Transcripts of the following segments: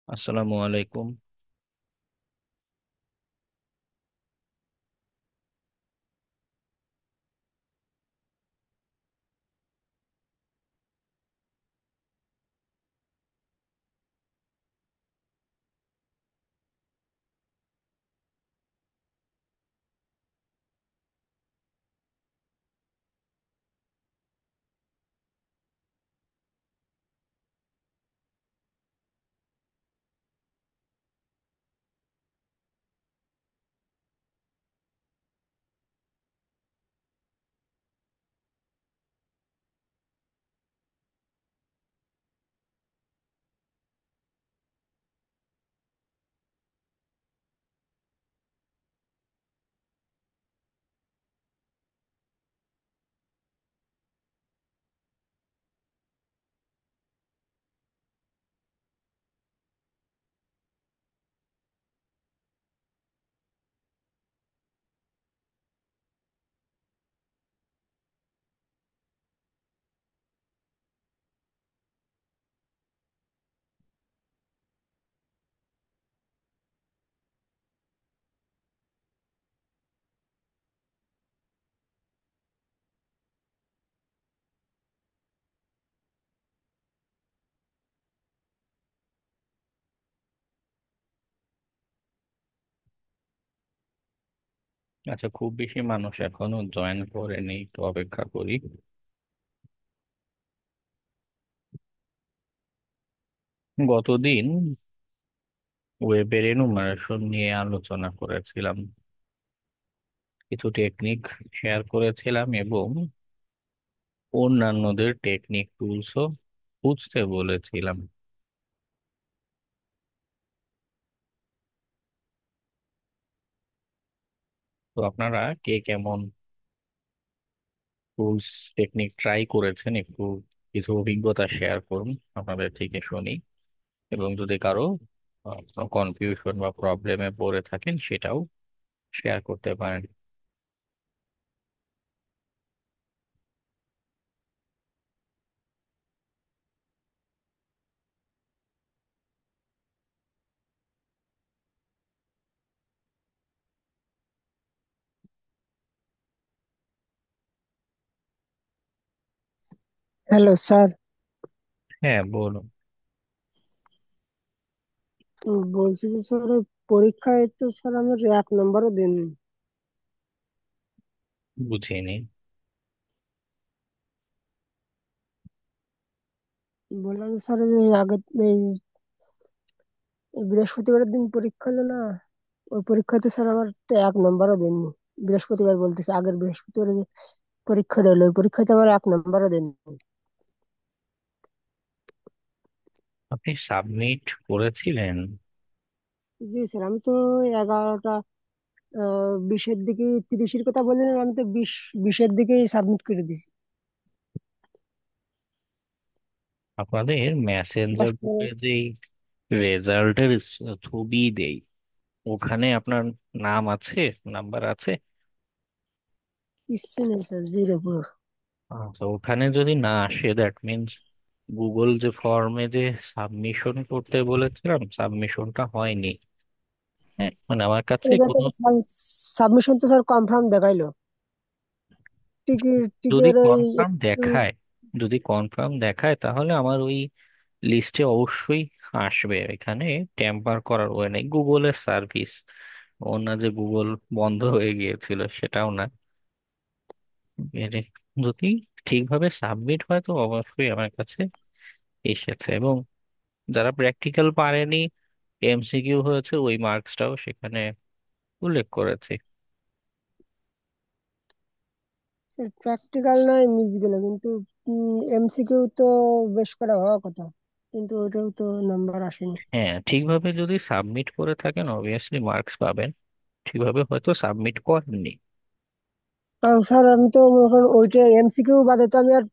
আসসালামু আলাইকুম। আচ্ছা, খুব বেশি মানুষ এখনো জয়েন করেনি, একটু অপেক্ষা করি। গতদিন ওয়েবের এনুমারেশন নিয়ে আলোচনা করেছিলাম, কিছু টেকনিক শেয়ার করেছিলাম এবং অন্যান্যদের টেকনিক টুলসও বুঝতে বলেছিলাম। তো আপনারা কে কেমন টুলস টেকনিক ট্রাই করেছেন, একটু কিছু অভিজ্ঞতা শেয়ার করুন আপনাদের থেকে শুনি। এবং যদি কারো কনফিউশন বা প্রবলেমে পড়ে থাকেন সেটাও শেয়ার করতে পারেন। Hello sir. হ্যাঁ, বলুন। বলছি যে স্যার ওই পরীক্ষায় তো স্যার আমার 1 নম্বরও দেননি। বুঝিনি। বললাম যে স্যার এই আগে এই এই বৃহস্পতিবারের দিন পরীক্ষা হলো না, ওই পরীক্ষাতে স্যার আমার তো 1 নম্বরও দেননি। বৃহস্পতিবার বলতেছে, আগের বৃহস্পতিবার যে পরীক্ষাটা হলো ওই পরীক্ষাতে আমার 1 নম্বরও দেননি। আপনি সাবমিট করেছিলেন? জি স্যার, আমি তো 11টা 20-এর দিকে 30-এর কথা বললেন, আমি তো 20-এর দিকেই সাবমিট করে দিছি। আপনাদের মেসেঞ্জার দশটা গ্রুপে যে রেজাল্টের ছবি দেই, ওখানে আপনার নাম আছে, নাম্বার আছে? কিচ্ছু নেই স্যার, জিরো পুরো। আচ্ছা, ওখানে যদি না আসে দ্যাট মিনস গুগল যে ফর্মে যে সাবমিশন করতে বলেছিলাম, সাবমিশনটা হয়নি। হ্যাঁ, মানে আমার কাছে কোনো, সাবমিশন তো স্যার কনফার্ম দেখাইলো। টিকিট যদি টিকের ওই কনফার্ম একটু। দেখায়, যদি কনফার্ম দেখায় তাহলে আমার ওই লিস্টে অবশ্যই আসবে। এখানে টেম্পার করার ওয়ে নেই, গুগলের সার্ভিস। ও না যে গুগল বন্ধ হয়ে গিয়েছিল, সেটাও না। এর যদি ঠিকভাবে সাবমিট হয় তো অবশ্যই আমার কাছে এসেছে। এবং যারা প্র্যাকটিক্যাল পারেনি, এমসিকিউ হয়েছে, ওই মার্কসটাও সেখানে উল্লেখ করেছে। স্যার প্র্যাকটিক্যাল নয় মিস গেল, কিন্তু এমসিকিউ তো বেশ করা হওয়ার কথা, কিন্তু ওটাও তো নাম্বার আসেনি। হ্যাঁ, ঠিকভাবে যদি সাবমিট করে থাকেন অবভিয়াসলি মার্কস পাবেন। ঠিকভাবে হয়তো সাবমিট করেননি। কারণ স্যার আমি তো মনে করেন ওইটা এমসিকিউ বাদে তো আমি আর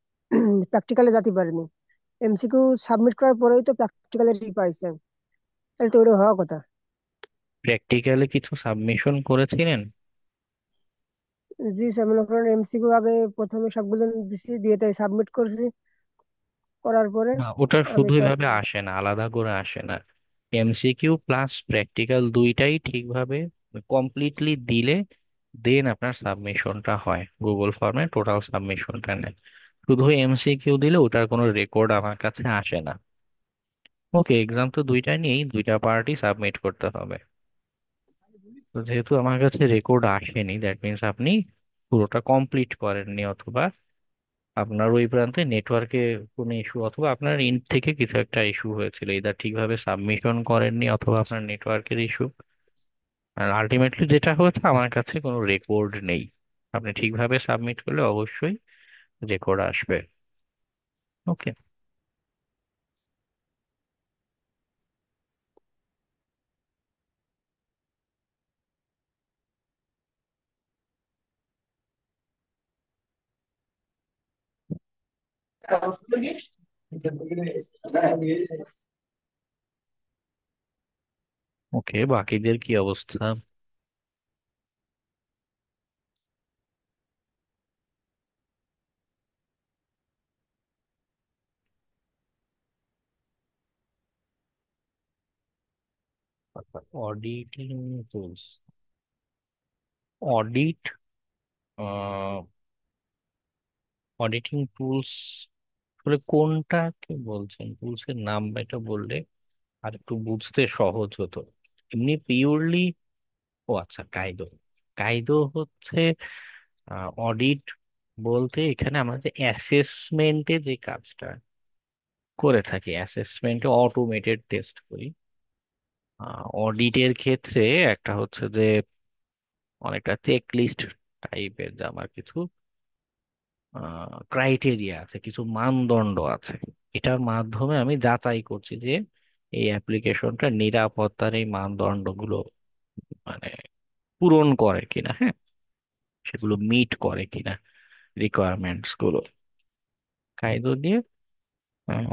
প্র্যাকটিক্যালে যেতে পারিনি। এমসিকিউ সাবমিট করার পরেই তো প্র্যাকটিক্যালের পাইছে, তাহলে তো ওটা হওয়ার কথা। প্র্যাকটিক্যালে কিছু সাবমিশন করেছিলেন? জি স্যার, মনে করেন এমসিকিউ আগে প্রথমে সবগুলো দিছি, দিয়ে তাই সাবমিট করছি, করার পরে না, ওটা আমি শুধু তো আর এভাবে আসে না, আলাদা করে আসে না। এমসিকিউ প্লাস প্র্যাকটিক্যাল দুইটাই ঠিকভাবে কমপ্লিটলি দিলে দেন আপনার সাবমিশনটা হয় গুগল ফর্মে, টোটাল সাবমিশনটা নেয়। শুধু এমসিকিউ দিলে ওটার কোনো রেকর্ড আমার কাছে আসে না। ওকে, এক্সাম তো দুইটা নিয়েই দুইটা পার্টই সাবমিট করতে হবে। তো যেহেতু আমার কাছে রেকর্ড আসেনি, দ্যাট মিনস আপনি পুরোটা কমপ্লিট করেননি, অথবা আপনার ওই প্রান্তে নেটওয়ার্কে কোনো ইস্যু, অথবা আপনার ইন্ট থেকে কিছু একটা ইস্যু হয়েছিল, এটা ঠিকভাবে সাবমিশন করেননি, অথবা আপনার নেটওয়ার্কের ইস্যু। আর আলটিমেটলি যেটা হয়েছে, আমার কাছে কোনো রেকর্ড নেই। আপনি ঠিকভাবে সাবমিট করলে অবশ্যই রেকর্ড আসবে। ওকে। ওকে, বাকিদের কি অবস্থা? Auditing tools, audit, auditing tools আসলে কোনটা কি বলছেন? টুলস এর নাম এটা বললে আর একটু বুঝতে সহজ হতো। এমনি পিওরলি, ও আচ্ছা, কাইদো। কাইদো হচ্ছে অডিট বলতে এখানে আমরা যে অ্যাসেসমেন্টে যে কাজটা করে থাকি, অ্যাসেসমেন্টে অটোমেটেড টেস্ট করি। অডিটের ক্ষেত্রে একটা হচ্ছে যে অনেকটা চেক লিস্ট টাইপের, যে আমার কিছু ক্রাইটেরিয়া আছে, কিছু মানদণ্ড আছে। এটার মাধ্যমে আমি যাচাই করছি যে এই অ্যাপ্লিকেশনটা নিরাপত্তার এই মানদণ্ডগুলো মানে পূরণ করে কিনা, হ্যাঁ, সেগুলো মিট করে কিনা, রিকোয়ারমেন্টস গুলো। কাইদো দিয়ে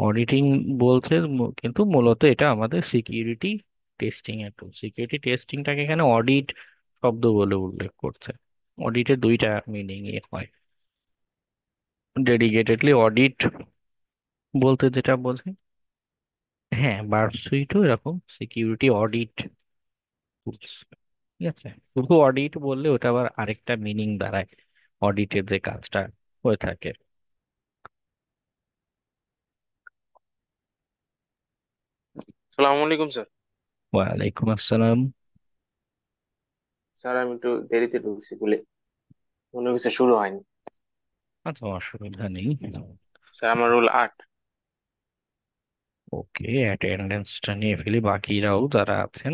অডিটিং বলছে, কিন্তু মূলত এটা আমাদের সিকিউরিটি টেস্টিং এর টুল। সিকিউরিটি টেস্টিংটাকে এখানে অডিট শব্দ বলে উল্লেখ করছে। অডিটের দুইটা মিনিং হয়, ডেডিকেটেডলি অডিট বলতে যেটা বোঝে, হ্যাঁ, বার্ড সুইটও এরকম সিকিউরিটি অডিট টুলস। ঠিক আছে, শুধু অডিট বললে ওটা আবার আরেকটা মিনিং দাঁড়ায়, অডিটের যে কাজটা হয়ে থাকে। সালামু আলাইকুম স্যার। ওয়ালাইকুম আসসালাম। স্যার আমি একটু দেরিতে ঢুকছি বলে কোনো কিছু শুরু হয়নি। আচ্ছা, অসুবিধা নেই। স্যার আমার রোল 8। ওকে, অ্যাটেন্ডেন্সটা নিয়ে ফেলি, বাকিরাও যারা আছেন।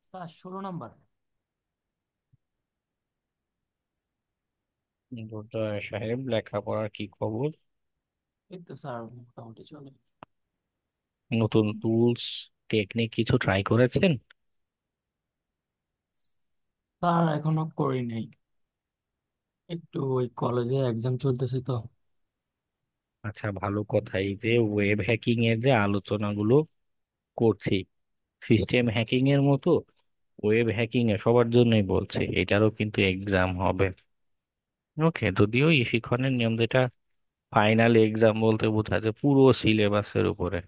Sir 16 number. দুটো সাহেব, লেখাপড়ার কি খবর? এই তো স্যার মোটামুটি চলে। নতুন টুলস, টেকনিক কিছু ট্রাই করেছেন? স্যার এখনো করি নাই, একটু ওই কলেজে এক্সাম চলতেছে তো। আচ্ছা, ভালো কথা। এই যে ওয়েব হ্যাকিং এর যে আলোচনাগুলো করছি, সিস্টেম হ্যাকিং এর মতো ওয়েব হ্যাকিং এ সবার জন্যই বলছে, এটারও কিন্তু এক্সাম হবে। ওকে, যদিও এই শিক্ষণের নিয়ম যেটা, ফাইনাল এক্সাম বলতে বোঝায় পুরো সিলেবাসের উপরে।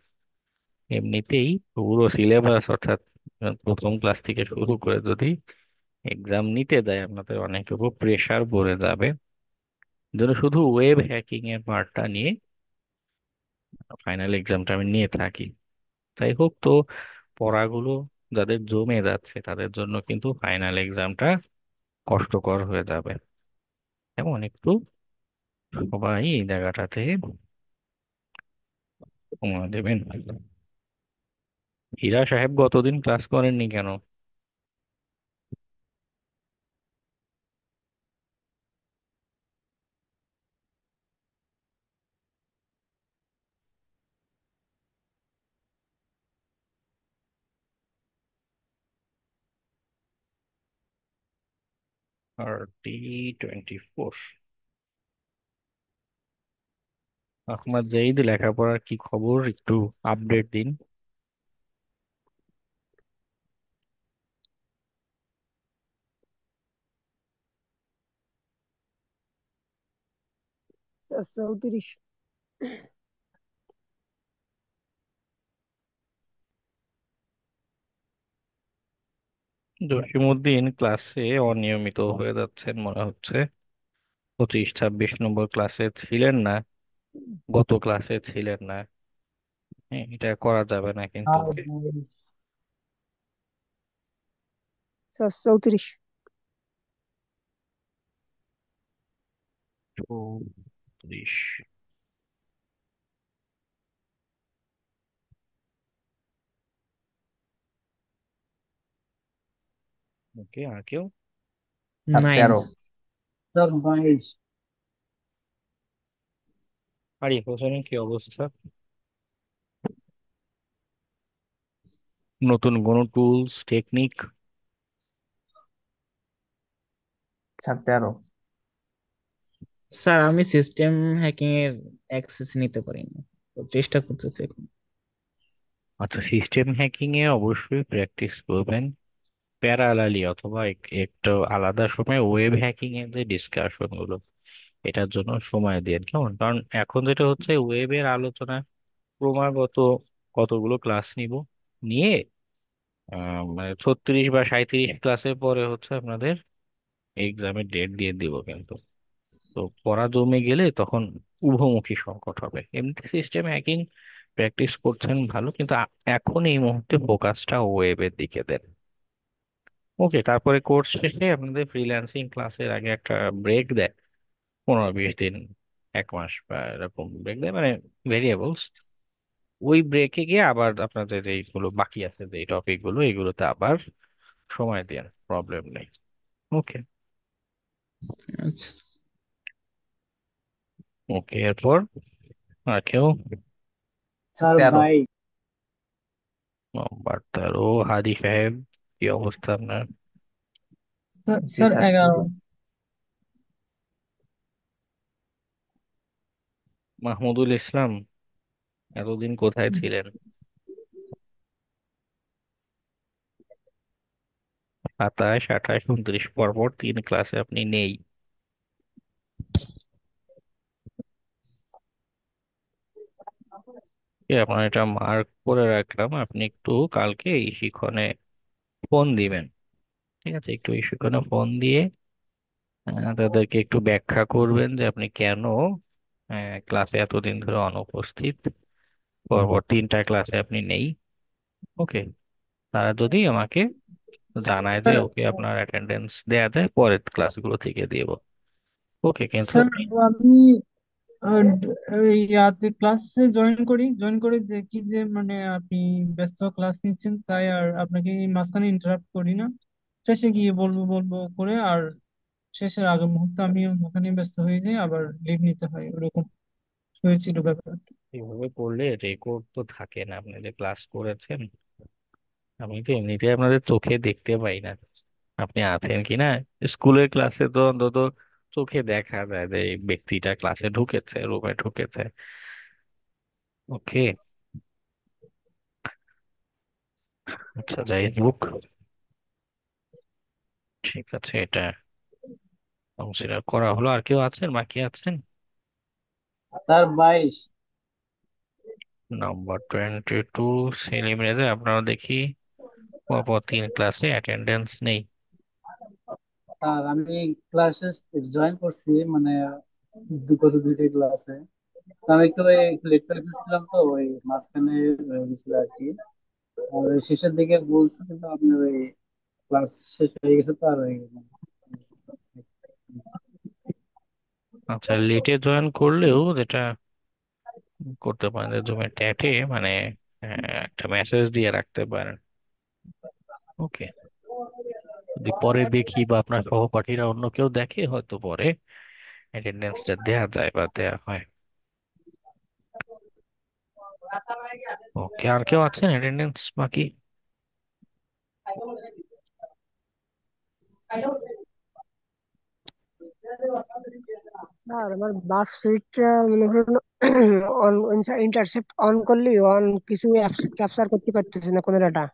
এমনিতেই পুরো সিলেবাস, অর্থাৎ প্রথম ক্লাস থেকে শুরু করে যদি এক্সাম নিতে যায়, আপনাদের অনেকের উপর প্রেসার পড়ে যাবে। যেন শুধু ওয়েব হ্যাকিং এর পার্টটা নিয়ে ফাইনাল এক্সামটা আমি নিয়ে থাকি। যাই হোক, তো পড়াগুলো যাদের জমে যাচ্ছে তাদের জন্য কিন্তু ফাইনাল এক্সামটা কষ্টকর হয়ে যাবে। এমন একটু সবাই এই জায়গাটাতে সময় দেবেন। হীরা সাহেব গতদিন ক্লাস করেননি কেন? 30/24। আহমদ জাইদ, লেখাপড়ার কি খবর, একটু আপডেট দিন। স্যার 34। জসিমউদ্দিন ক্লাসে অনিয়মিত হয়ে যাচ্ছেন মনে হচ্ছে। 25-26 নম্বর ক্লাসে ছিলেন না, গত ক্লাসে ছিলেন না। হ্যাঁ, এটা করা যাবে না কিন্তু। আর ওকে, 34। 34। ওকে, আর কেউ? Sir nine. 13। স্যার 22। আরিফ হোসেনের কি অবস্থা? নতুন কোনো টুলস টেকনিক? স্যার 13। স্যার আমি সিস্টেম হ্যাকিং এর অ্যাক্সেস নিতে পারি না, তো চেষ্টা করতেছি এখন। আচ্ছা, সিস্টেম হ্যাকিং এ অবশ্যই প্র্যাকটিস করবেন প্যারালালি, অথবা একটু আলাদা সময় ওয়েব হ্যাকিং এর যে ডিসকাশন গুলো, এটার জন্য সময় দিন কেমন। কারণ এখন যেটা হচ্ছে, ওয়েবের আলোচনা ক্রমাগত কতগুলো ক্লাস নিব, নিয়ে মানে 36 বা 37 ক্লাসের পরে হচ্ছে আপনাদের এক্সামের ডেট দিয়ে দিব কিন্তু। তো পড়া জমে গেলে তখন উভমুখী সংকট হবে। এমনি সিস্টেম হ্যাকিং প্র্যাকটিস করছেন ভালো, কিন্তু এখন এই মুহূর্তে ফোকাসটা ওয়েবের দিকে দেন। ওকে, তারপরে কোর্স শেষে আপনাদের ফ্রিল্যান্সিং ক্লাসের আগে একটা ব্রেক দেয়, 15-20 দিন, 1 মাস বা এরকম ব্রেক দেয়, মানে ভেরিয়েবলস। ওই ব্রেকে গিয়ে আবার আপনাদের যেইগুলো বাকি আছে, যে টপিক গুলো, এগুলোতে আবার সময় দেন, প্রবলেম নেই। ওকে। আচ্ছা। ওকে, এরপর আর কেউ? Sir sir 13। 22। নম্বর 13, হাদি সাহেব, কি অবস্থা আপনার? জি স্যার স্যার। 11। মাহমুদুল ইসলাম, এতদিন কোথায় ছিলেন? 27, 28, 29 পরপর 3 ক্লাসে আপনি নেই। আপনার এটা মার্ক করে রাখলাম, আপনি একটু কালকে এই শিক্ষণে ফোন দিবেন। ঠিক আছে, একটু এই শিক্ষণে ফোন দিয়ে তাদেরকে একটু ব্যাখ্যা করবেন যে আপনি কেন ক্লাসে এতদিন ধরে অনুপস্থিত, পরপর 3টা ক্লাসে আপনি নেই। ওকে, তারা যদি আমাকে জানায় যে স্যার ওকে আপনার অ্যাটেন্ডেন্স দেয়া যায়, পরের ক্লাসগুলো থেকে দিব। ওকে, কিন্তু স্যার আপনি আমি ইয়াতে ক্লাসে জয়েন করে দেখি যে মানে আপনি ব্যস্ত ক্লাস নিচ্ছেন, তাই আর আপনাকে এই মাঝখানে ইন্টারাপ্ট করি না। শেষে গিয়ে বলবো বলবো করে আর শেষের আগের মুহূর্তে আমি ওখানে ব্যস্ত হয়ে যাই, আবার লিভ নিতে হয়, ওরকম হয়েছিল ব্যাপার। এভাবে করলে রেকর্ড তো থাকে না আপনি যে ক্লাস করেছেন। আমি তো এমনিতে আপনাদের চোখে দেখতে পাই না আপনি আছেন কিনা। স্কুলের ক্লাসে তো অন্তত চোখে দেখা যায় যে এই ব্যক্তিটা ক্লাসে ঢুকেছে, রুমে ঢুকেছে। ওকে, আচ্ছা, যাই হোক, ঠিক আছে, এটা কনসিডার করা হলো। আর কেউ আছেন, বাকি আছেন? স্যার 22। নাম্বার 22, সেলিম রেজা, আপনারা দেখি পরপর 3 ক্লাসে অ্যাটেন্ডেন্স নেই। স্যার আমি ক্লাসে জয়েন করছি মানে বিগত দুইটা ক্লাসে। আমি একটু লেট করে ফেলছিলাম, তো ওই মাঝখানে রয়ে গেছিল আর কি। আর ওই শেষের দিকে বলছি, কিন্তু আপনার ওই ক্লাস শেষ হয়ে গেছে তো আর হয়ে গেল না। আচ্ছা, লেটে জয়েন করলেও যেটা করতে পারেন, যে জুমের চ্যাটে মানে একটা মেসেজ দিয়ে রাখতে পারেন। ওকে, যদি পরে দেখি বা আপনার সহপাঠীরা অন্য কেউ দেখে, হয়তো পরে অ্যাটেন্ডেন্সটা দেয়া যায় বা দেয়া হয়। ওকে, আর কেউ আছেন অ্যাটেন্ডেন্স বাকি? আর আমার মার্কশিটটা মনে করুন অন ইন্টারসেপ্ট অন করলি অন কিছু ক্যাপচার করতে পারতেছে না কোনো ডাটা।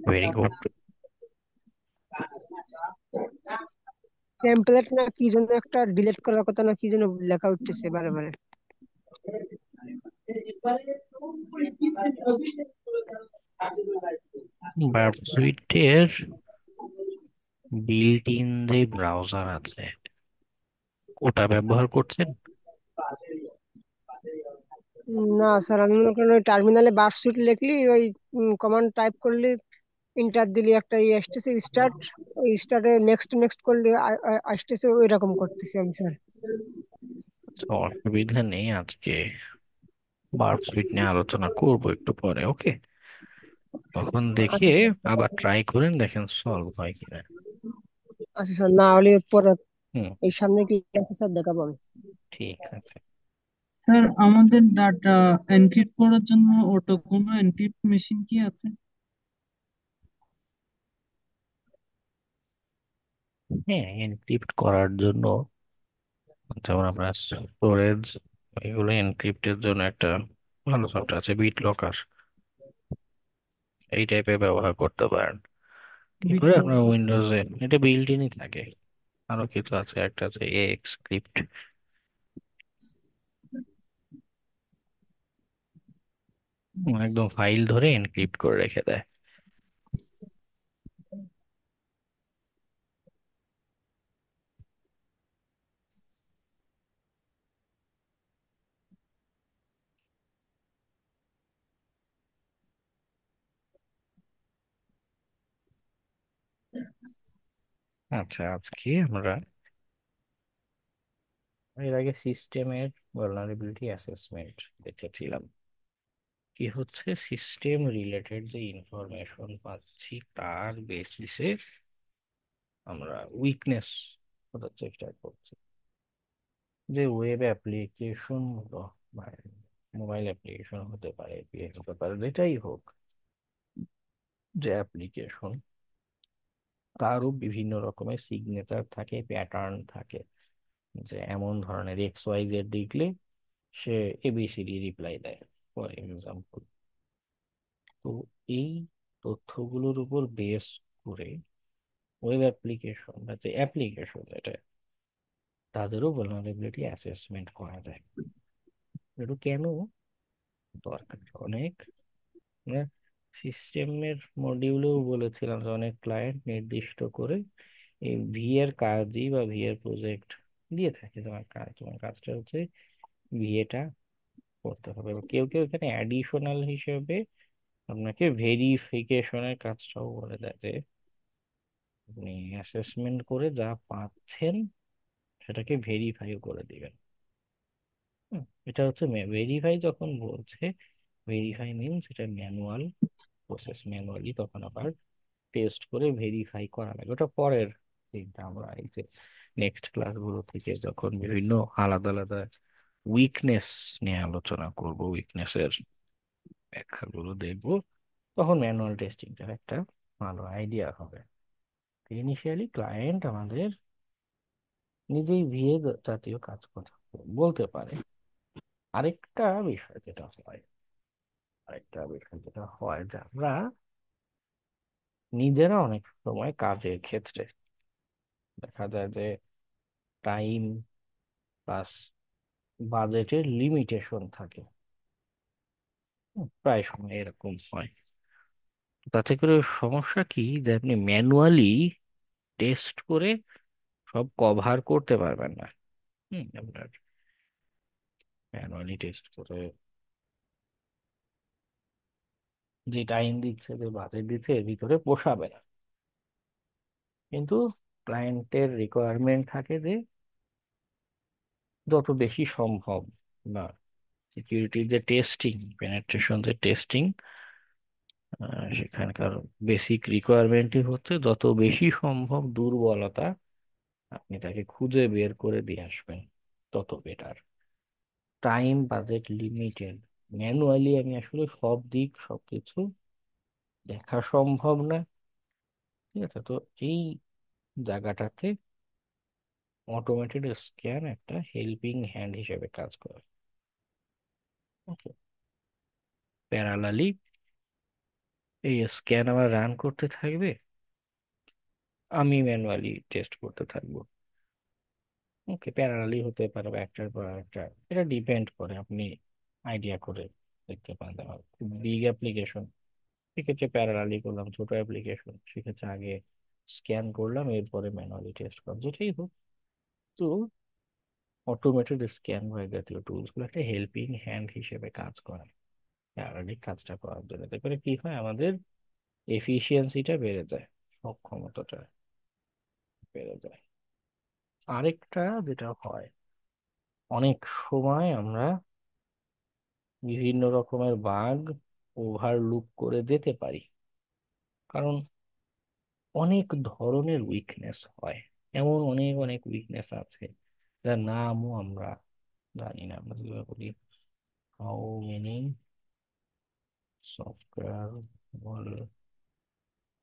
Very good. টেমপ্লেট না কি যেন একটা ডিলিট করার কথা, না কি যেন লেখা উঠতেছে বারে বারে। ভার্বসুইটের বিল্ট ইন যে ব্রাউজার আছে ওটা ব্যবহার করছেন? না স্যার, আমি মনে করেন ওই টার্মিনালে বার্ড লিখলি, ওই কমান্ড টাইপ করলি, ইন্টার দিলি, একটা আসতেছে স্টার্ট, ওই স্টার্টে নেক্সট নেক্সট করলে আসতেছে, ওই রকম করতেছি আমি স্যার। আচ্ছা, অসুবিধা নেই, আজকে ভার্বসুইট নিয়ে আলোচনা করবো একটু পরে, ওকে? তখন দেখে আচ্ছা আবার ট্রাই করেন, দেখেন সলভ হয় কিনা। আচ্ছা স্যার, না হলে পরে হুম, এই সামনে কি আছে স্যার, দেখাবো আমি। ঠিক আছে। স্যার, আমাদের ডাটা এনক্রিপ্ট করার জন্য ওটা কোনো এনক্রিপ্ট মেশিন কি আছে? হ্যাঁ, এনক্রিপ্ট করার জন্য যেমন আমরা স্টোরেজ, এগুলো এনক্রিপ্টের জন্য একটা ভালো সফটওয়্যার আছে, বিট লকার। এই টাইপের ব্যবহার করতে পারেন। কি করে বিটলক। আপনার উইন্ডোজে এটা বিল্ট ইনই থাকে। আরো কিছু আছে, একটা আছে এক্স স্ক্রিপ্ট, একদম ফাইল ধরে এনক্রিপ্ট করে রেখে দেয়। আচ্ছা, আজকে আমরা এর আগে সিস্টেমের ভালনারেবিলিটি অ্যাসেসমেন্ট দেখেছিলাম। কি হচ্ছে, সিস্টেম রিলেটেড যে ইনফরমেশন পাচ্ছি তার বেসিসে আমরা উইকনেস খোঁজার চেষ্টা করছি। যে ওয়েব অ্যাপ্লিকেশন বা মোবাইল অ্যাপ্লিকেশন হতে পারে, এপিআই হতে পারে, যেটাই হোক, যে অ্যাপ্লিকেশন, তারও বিভিন্ন রকমের সিগনেচার থাকে, প্যাটার্ন থাকে। যে এমন ধরনের এক্স ওয়াই জেড লিখলে সে এবিসিডি রিপ্লাই দেয়, ফর এক্সাম্পল। তো এই তথ্যগুলোর উপর বেস করে ওয়েব অ্যাপ্লিকেশন বা যে অ্যাপ্লিকেশন এটা, তাদেরও ভালনারেবিলিটি অ্যাসেসমেন্ট করা যায়। এটা কেন দরকার? অনেক সিস্টেমের মডিউলেও বলেছিলাম যে অনেক ক্লায়েন্ট নির্দিষ্ট করে এই ভি এর কাজই বা ভি এর প্রজেক্ট দিয়ে থাকে। তোমার কাজ, তোমার কাজটা হচ্ছে বিয়েটা করতে হবে। এবার কেউ কেউ এখানে অ্যাডিশনাল হিসেবে আপনাকে ভেরিফিকেশনের কাজটাও বলে দেয়, যে আপনি অ্যাসেসমেন্ট করে যা পাচ্ছেন সেটাকে ভেরিফাইও করে দিবেন। হুম, এটা হচ্ছে ভেরিফাই। যখন বলছে ভেরিফাই মিনস এটা ম্যানুয়াল প্রসেস, ম্যানুয়ালি তখন আবার টেস্ট করে ভেরিফাই করা লাগে। ওটা পরের চিন্তা। আমরা এই যে নেক্সট ক্লাসগুলো থেকে যখন বিভিন্ন আলাদা আলাদা উইকনেস নিয়ে আলোচনা করব, উইকনেসের ব্যাখ্যাগুলো দেখব, তখন ম্যানুয়াল টেস্টিংটার একটা ভালো আইডিয়া হবে। ইনিশিয়ালি ক্লায়েন্ট আমাদের নিজেই ভিএ জাতীয় কাজ কথা বলতে পারে। আরেকটা বিষয় যেটা হয়, যে আমরা নিজেরা অনেক সময় কাজের ক্ষেত্রে দেখা যায় যে টাইম প্লাস বাজেটের লিমিটেশন থাকে। প্রায় সময় এরকম হয়। তাতে করে সমস্যা কি, যে আপনি ম্যানুয়ালি টেস্ট করে সব কভার করতে পারবেন না। আপনার ম্যানুয়ালি টেস্ট করে যে টাইম দিচ্ছে, যে বাজেট দিচ্ছে, এর ভিতরে পোষাবে না। কিন্তু ক্লায়েন্টের রিকোয়ারমেন্ট থাকে যে যত বেশি সম্ভব, না সিকিউরিটি যে টেস্টিং, পেনেট্রেশন যে টেস্টিং, সেখানকার বেসিক রিকোয়ারমেন্টই হচ্ছে যত বেশি সম্ভব দুর্বলতা আপনি তাকে খুঁজে বের করে দিয়ে আসবেন, তত better. Time budget limited, manually আমি আসলে সব দিক সবকিছু দেখা সম্ভব না। ঠিক আছে, তো এই জায়গাটাতে অটোমেটেড স্ক্যান একটা হেল্পিং হ্যান্ড হিসেবে কাজ করে। ওকে, প্যারালালি এই স্ক্যান আমার রান করতে থাকবে, আমি ম্যানুয়ালি টেস্ট করতে থাকবো। ওকে, প্যারালালি হতে পারে বা একটার পর একটা, এটা ডিপেন্ড করে, আপনি আইডিয়া করে দেখতে পারেন। বিগ অ্যাপ্লিকেশন সেক্ষেত্রে প্যারালালি করলাম, ছোট অ্যাপ্লিকেশন, সেক্ষেত্রে আগে স্ক্যান করলাম, এরপরে ম্যানুয়ালি টেস্ট করলাম, যেটাই হোক। তো অটোমেটেড স্ক্যান বা এই জাতীয় টুলস গুলো একটা হেল্পিং হ্যান্ড হিসেবে কাজ করে প্যারালালি কাজটা করার জন্য। এতে করে কি হয়, আমাদের এফিসিয়েন্সিটা বেড়ে যায়, সক্ষমতাটা বেড়ে যায়। আরেকটা যেটা হয়, অনেক সময় আমরা বিভিন্ন রকমের বাগ ওভারলুক করে যেতে পারি, কারণ অনেক ধরনের উইকনেস হয়। এমন অনেক অনেক উইকনেস আছে যার নামও আমরা জানি না। আমরা যেগুলো বলি how many software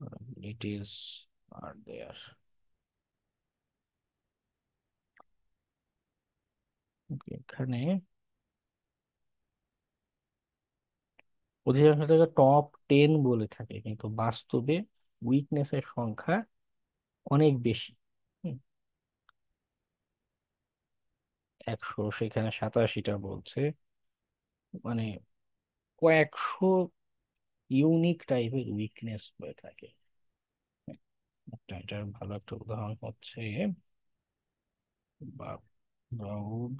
vulnerabilities are there। এখানে অধিকাংশ জায়গায় টপ 10 বলে থাকে, কিন্তু বাস্তবে উইকনেসের সংখ্যা অনেক বেশি। হুম, 100, সেখানে 87টা বলছে, মানে কয়েকশো ইউনিক টাইপের উইকনেস হয়ে থাকে। এটার ভালো একটা উদাহরণ হচ্ছে বাকগ্রাউন্ড।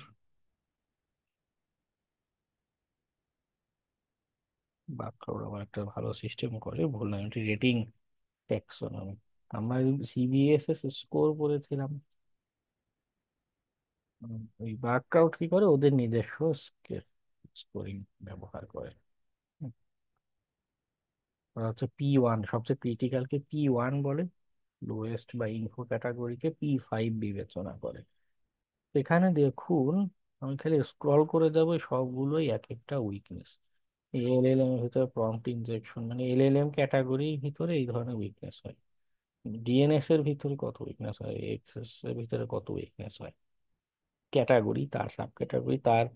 বাকগ্রাউন্ড আমার একটা ভালো সিস্টেম করে ভুলনারিটি রেটিং ট্যাক্সোনমি। আমরা সিবিএসএস স্কোর করেছিলাম, ওই বাকগ্রাউন্ড কি করে, ওদের নিজস্ব স্কোরিং ব্যবহার করে। হুম, ওরা হচ্ছে P1, সবচেয়ে ক্রিটিক্যালকে P1 বলে, লোয়েস্ট বা ইনফো ক্যাটাগরিকে P5 বিবেচনা করে। এখানে দেখুন, আমি খালি স্ক্রল করে যাবো, সবগুলোই এক একটা উইকনেস। এলএলএম এর ভিতরে প্রম্পট ইনজেকশন, মানে এলএলএম ক্যাটাগরির ভিতরে এই ধরনের উইকনেস হয়। ডিএনএস এর ভিতরে কত উইকনেস হয়, এক্সএস এর ভিতরে কত উইকনেস হয়, ক্যাটাগরি, তার সাব ক্যাটাগরি, তার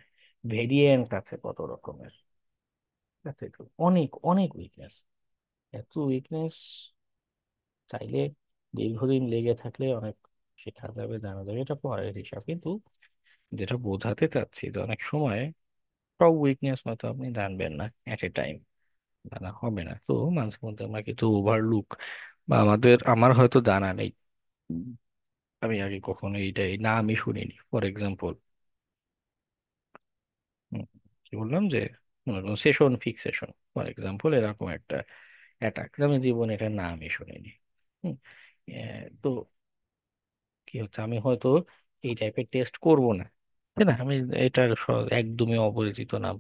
ভেরিয়েন্ট আছে কত রকমের। ঠিক আছে, তো অনেক অনেক উইকনেস। এত উইকনেস চাইলে দীর্ঘদিন লেগে থাকলে অনেক শেখা যাবে, জানা যাবে, এটা পরের হিসাব। কিন্তু যেটা বোঝাতে চাচ্ছি, যে অনেক সময় সব উইকনেস হয়তো আপনি জানবেন না এট এ টাইম, জানা হবে না। তো মাঝে মধ্যে আমরা কিছু ওভারলুক, বা আমার হয়তো জানা নেই, উম, আমি আগে কখনো এই নামই শুনিনি। ফর এক্সাম্পল, কি বললাম যে সেশন ফিক্সেশন, ফর এক্সাম্পল, এরকম একটা অ্যাটাক আমি জীবনে এটার নামই শুনিনি। হুম, তো কি হচ্ছে, আমি হয়তো এই টাইপের টেস্ট করব না, তাই না? আমি এটার একদমই অপরিচিত নাম,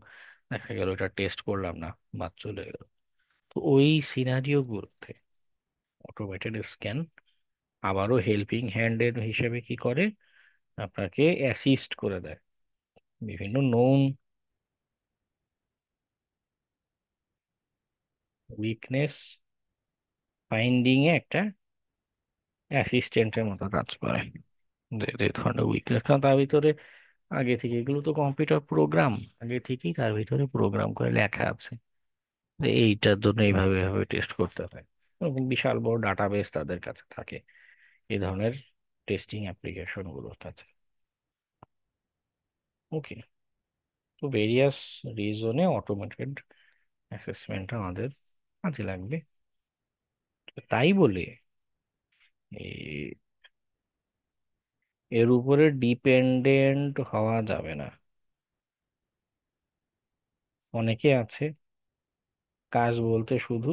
দেখা গেল এটা টেস্ট করলাম না, বাদ চলে গেল। তো ওই সিনারিও গুলোতে অটোমেটেড স্ক্যান আবারও হেল্পিং হ্যান্ড এর হিসেবে কি করে, আপনাকে অ্যাসিস্ট করে দেয় বিভিন্ন নোন উইকনেস ফাইন্ডিং এ, একটা অ্যাসিস্ট্যান্টের মতো কাজ করে। যে যে ধরনের উইকনেস, কারণ তার ভিতরে আগে থেকে, এগুলো তো কম্পিউটার প্রোগ্রাম, আগে থেকেই তার ভিতরে প্রোগ্রাম করে লেখা আছে যে এইটার জন্য এইভাবে এইভাবে টেস্ট করতে হয়। এরকম বিশাল বড় ডাটাবেস তাদের কাছে থাকে এই ধরনের টেস্টিং অ্যাপ্লিকেশন গুলোর কাছে। ওকে, তো ভেরিয়াস রিজনে অটোমেটেড অ্যাসেসমেন্ট আমাদের কাজে লাগবে। তাই বলে এই এর উপরে ডিপেন্ডেন্ট হওয়া যাবে না। অনেকে আছে কাজ বলতে শুধু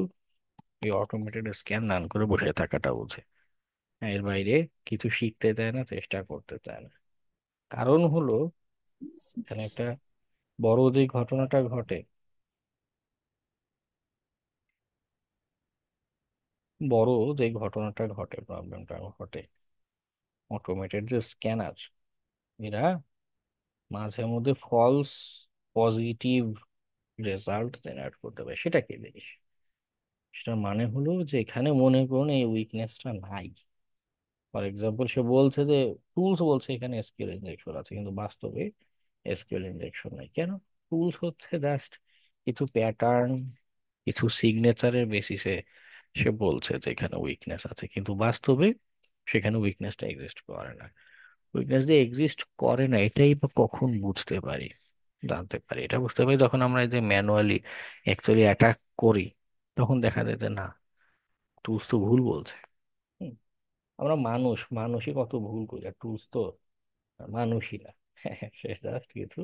এই অটোমেটেড স্ক্যান রান করে বসে থাকাটা বোঝে, এর বাইরে কিছু শিখতে চায় না, চেষ্টা করতে চায় না। কারণ হলো, এখানে একটা বড় যে ঘটনাটা ঘটে, বড় যে ঘটনাটা ঘটে, প্রবলেমটা ঘটে, অটোমেটেড যে স্ক্যানার, এরা মাঝে মধ্যে ফলস পজিটিভ রেজাল্ট জেনারেট করতে পারে। সেটা কি জিনিস? সেটার মানে হলো যে এখানে মনে করুন এই উইকনেসটা নাই। ফর এক্সাম্পল, সে বলছে যে টুলস বলছে এখানে এসকিউএল ইনজেকশন আছে, কিন্তু বাস্তবে এসকিউএল ইনজেকশন নাই। কেন? টুলস হচ্ছে জাস্ট কিছু প্যাটার্ন, কিছু সিগনেচারের বেসিসে সে বলছে যে এখানে উইকনেস আছে, কিন্তু বাস্তবে সেখানে উইকনেসটা এক্সিস্ট করে না। উইকনেস যে এক্সিস্ট করে না, এটাই বা কখন বুঝতে পারি, জানতে পারি? এটা বুঝতে পারি যখন আমরা এই যে ম্যানুয়ালি অ্যাকচুয়ালি অ্যাটাক করি, তখন দেখা যায় যে না, টুলস তো ভুল বলছে। হুম, আমরা মানুষই কত ভুল করি, আর টুলস তো মানুষই না। সে জাস্ট কিছু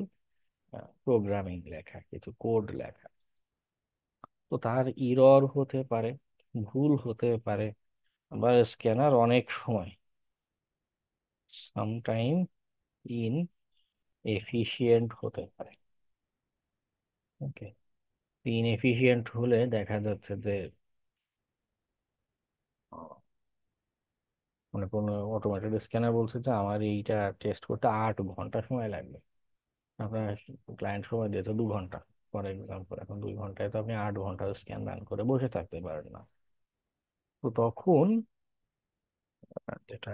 প্রোগ্রামিং লেখা, কিছু কোড লেখা। তো তার ইরর হতে পারে, ভুল হতে পারে, আবার স্ক্যানার অনেক সময় সামটাইম ইন এফিশিয়েন্ট হতে পারে। ওকে, ইনএফিশিয়েন্ট হলে দেখা যাচ্ছে যে আহ, মানে কোনো অটোমেটেড স্ক্যানার বলছে যে আমার এইটা টেস্ট করতে 8 ঘন্টা সময় লাগবে, আপনার ক্লায়েন্ট সময় দিয়েছে 2 ঘন্টা ফর এক্সাম্পল। এখন 2 ঘন্টায় তো আপনি 8 ঘন্টা স্ক্যান রান করে বসে থাকতে পারেন না। তো তখন যেটা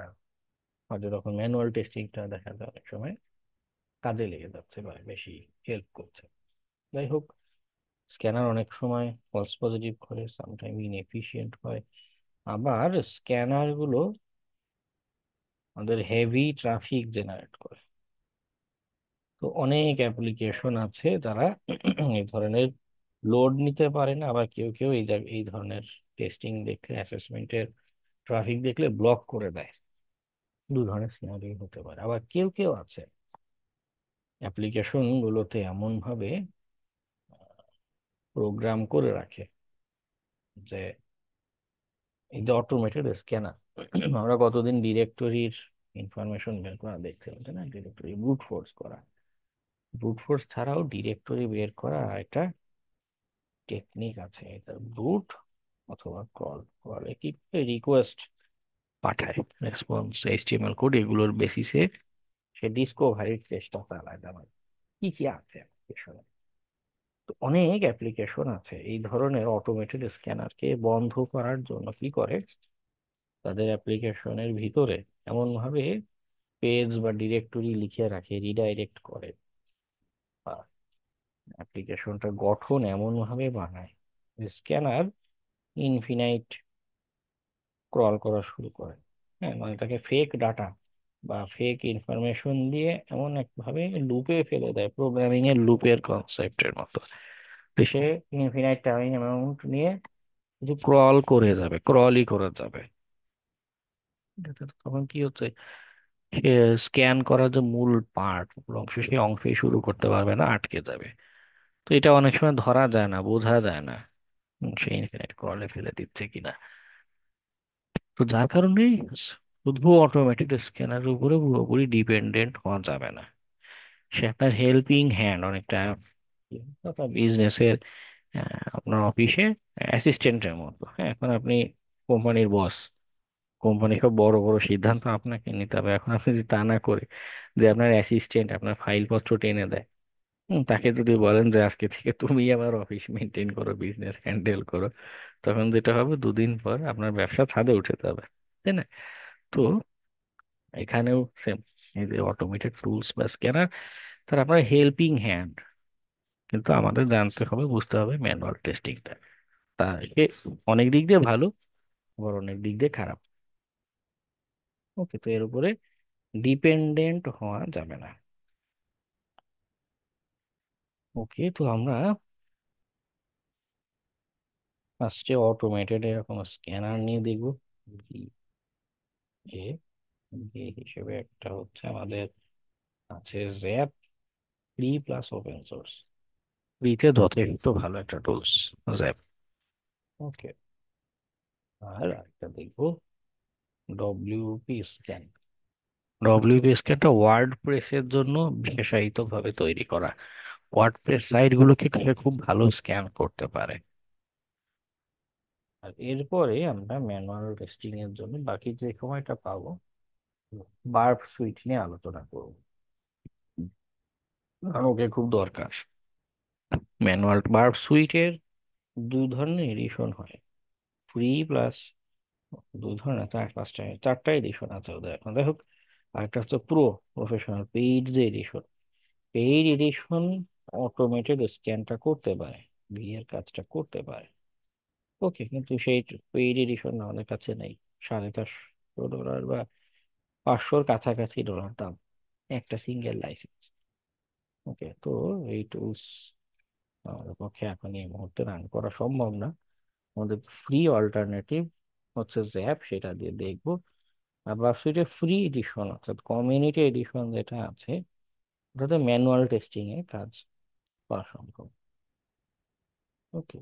হয় যে তখন ম্যানুয়াল টেস্টিংটা দেখা যায় অনেক সময় কাজে লেগে যাচ্ছে বা বেশি হেল্প করছে। যাই হোক, স্ক্যানার অনেক সময় ফলস পজিটিভ করে, সামটাইম ইনএফিশিয়েন্ট হয়। আবার স্ক্যানার গুলো আমাদের হেভি ট্রাফিক জেনারেট করে। তো অনেক অ্যাপ্লিকেশন আছে যারা এই ধরনের লোড নিতে পারে না, আবার কেউ কেউ এই ধরনের টেস্টিং দেখলে, অ্যাসেসমেন্টের ট্রাফিক দেখলে ব্লক করে দেয়। দু ধরনের সিনারিও হতে পারে। আবার কেউ কেউ আছে অ্যাপ্লিকেশন গুলোতে এমন ভাবে প্রোগ্রাম করে রাখে যে এই যে অটোমেটেড স্ক্যানার, আমরা কতদিন ডিরেক্টরির ইনফরমেশন বের করা দেখছিলাম, তাই না? ডিরেক্টরি ব্রুট ফোর্স করা, ব্রুট ফোর্স ছাড়াও ডিরেক্টরি বের করা একটা টেকনিক আছে। এটা ব্রুট অথবা ক্রল। ক্রলে কি রিকোয়েস্ট পাঠায়, রেসপন্স, এইচটিএমএল কোড, এগুলোর বেসিসে সে ডিসকভারির চেষ্টা চালায় যে আমার কি কি আছে application-এ। তো অনেক অ্যাপ্লিকেশন আছে এই ধরনের অটোমেটেড স্ক্যানারকে বন্ধ করার জন্য কি করে, তাদের অ্যাপ্লিকেশনের ভিতরে এমন ভাবে পেজ বা ডিরেক্টরি লিখে রাখে, রিডাইরেক্ট করে, বা অ্যাপ্লিকেশনটার গঠন এমন ভাবে বানায় স্ক্যানার ইনফিনাইট ক্রল করা শুরু করে। হ্যাঁ, মানে তাকে ফেক ডাটা বা ফেক ইনফরমেশন দিয়ে এমন একভাবে লুপে ফেলে দেয়, প্রোগ্রামিং এর লুপের কনসেপ্টের মতো। তো সে ইনফিনাইট টাইম অ্যামাউন্ট নিয়ে শুধু ক্রল করে যাবে, ক্রলই করে যাবে। ঠিক আছে? তো তখন কি হচ্ছে, সে স্ক্যান করার যে মূল পার্ট, মূল অংশ, সেই অংশই শুরু করতে পারবে না, আটকে যাবে। তো এটা অনেক সময় ধরা যায় না, বোঝা যায় না সে ইনফিনিট ক্রলে ফেলে দিচ্ছে কিনা। তো যার কারণে শুধু অটোমেটেড স্ক্যানারের উপরে পুরোপুরি ডিপেন্ডেন্ট হওয়া যাবে না। সে আপনার হেল্পিং হ্যান্ড অনেকটা, বিজনেসের আপনার অফিসে অ্যাসিস্ট্যান্টের মতো। হ্যাঁ, এখন আপনি কোম্পানির বস, কোম্পানি সব বড় বড় সিদ্ধান্ত আপনাকে নিতে হবে। এখন আপনি যদি তা না করে যে আপনার অ্যাসিস্ট্যান্ট আপনার ফাইলপত্র টেনে দেয়, তাকে যদি বলেন যে আজকে থেকে তুমি আমার অফিস মেনটেন করো, বিজনেস হ্যান্ডেল করো, তখন যেটা হবে 2 দিন পর আপনার ব্যবসা ছাদে উঠে যাবে, তাই না? তো এখানেও সেম, এই যে অটোমেটেড টুলস বা স্ক্যানার, তারা আপনার হেল্পিং হ্যান্ড। কিন্তু আমাদের জানতে হবে, বুঝতে হবে ম্যানুয়াল টেস্টিংটা, তা এ অনেক দিক দিয়ে ভালো, আবার অনেক দিক দিয়ে খারাপ। ওকে, তো এর উপরে ডিপেন্ডেন্ট হওয়া যাবে না। ওকে, তো আমরা ফার্স্টে অটোমেটেড এরকম স্ক্যানার নিয়ে দেখবো। যে এই হিসেবে একটা হচ্ছে আমাদের আছে zap, free plus open source. ফ্রিতে যথেষ্ট ভালো একটা টুলস জ্যাপ। ওকে, আর একটা দেখবো ডব্লিউপি স্ক্যান। ডব্লিউপি স্ক্যানটা ওয়ার্ড প্রেসের জন্য বিশেষায়িত ভাবে তৈরি করা, ওয়ার্ড প্রেস সাইট গুলোকে সে খুব ভালো স্ক্যান করতে পারে। আর এরপরে আমরা ম্যানুয়াল টেস্টিং এর জন্য বাকি যে সময়টা পাবো বার্ব সুইট নিয়ে আলোচনা করবো, কারণ ওকে খুব দরকার। ম্যানুয়াল বার্ব সুইটের 2 ধরনের এডিশন হয়, ফ্রি প্লাস, 2 ধরনের, 4-5টা, 4টা এডিশন আছে ওদের এখন। দেখো, আরেকটা হচ্ছে প্রো, প্রফেশনাল পেইড যে এডিশন। পেইড এডিশন অটোমেটেড স্ক্যানটা করতে পারে, বিয়ের কাজটা করতে পারে। ওকে, কিন্তু সেই পেইড এডিশন আমাদের কাছে নেই। $450 বা 500-র কাছাকাছি ডলার দাম একটা সিঙ্গেল লাইসেন্স। ওকে, তো এই টুলস আমাদের পক্ষে এখন এই মুহূর্তে রান করা সম্ভব না। আমাদের ফ্রি অল্টারনেটিভ হচ্ছে জ্যাপ, সেটা দিয়ে দেখবো। আর ভার্সিটির ফ্রি এডিশন অর্থাৎ কমিউনিটি এডিশন যেটা আছে, ওটাতে ম্যানুয়াল টেস্টিং এ কাজ করা সম্ভব। ওকে।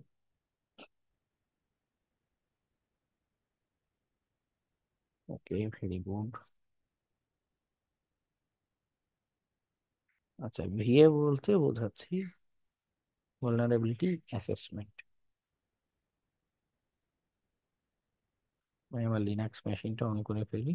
ওকে, ভেরি গুড। আচ্ছা, ভিএ বলতে বোঝাচ্ছি vulnerability assessment। আমি আমার লিনাক্স মেশিনটা অন করে ফেলি।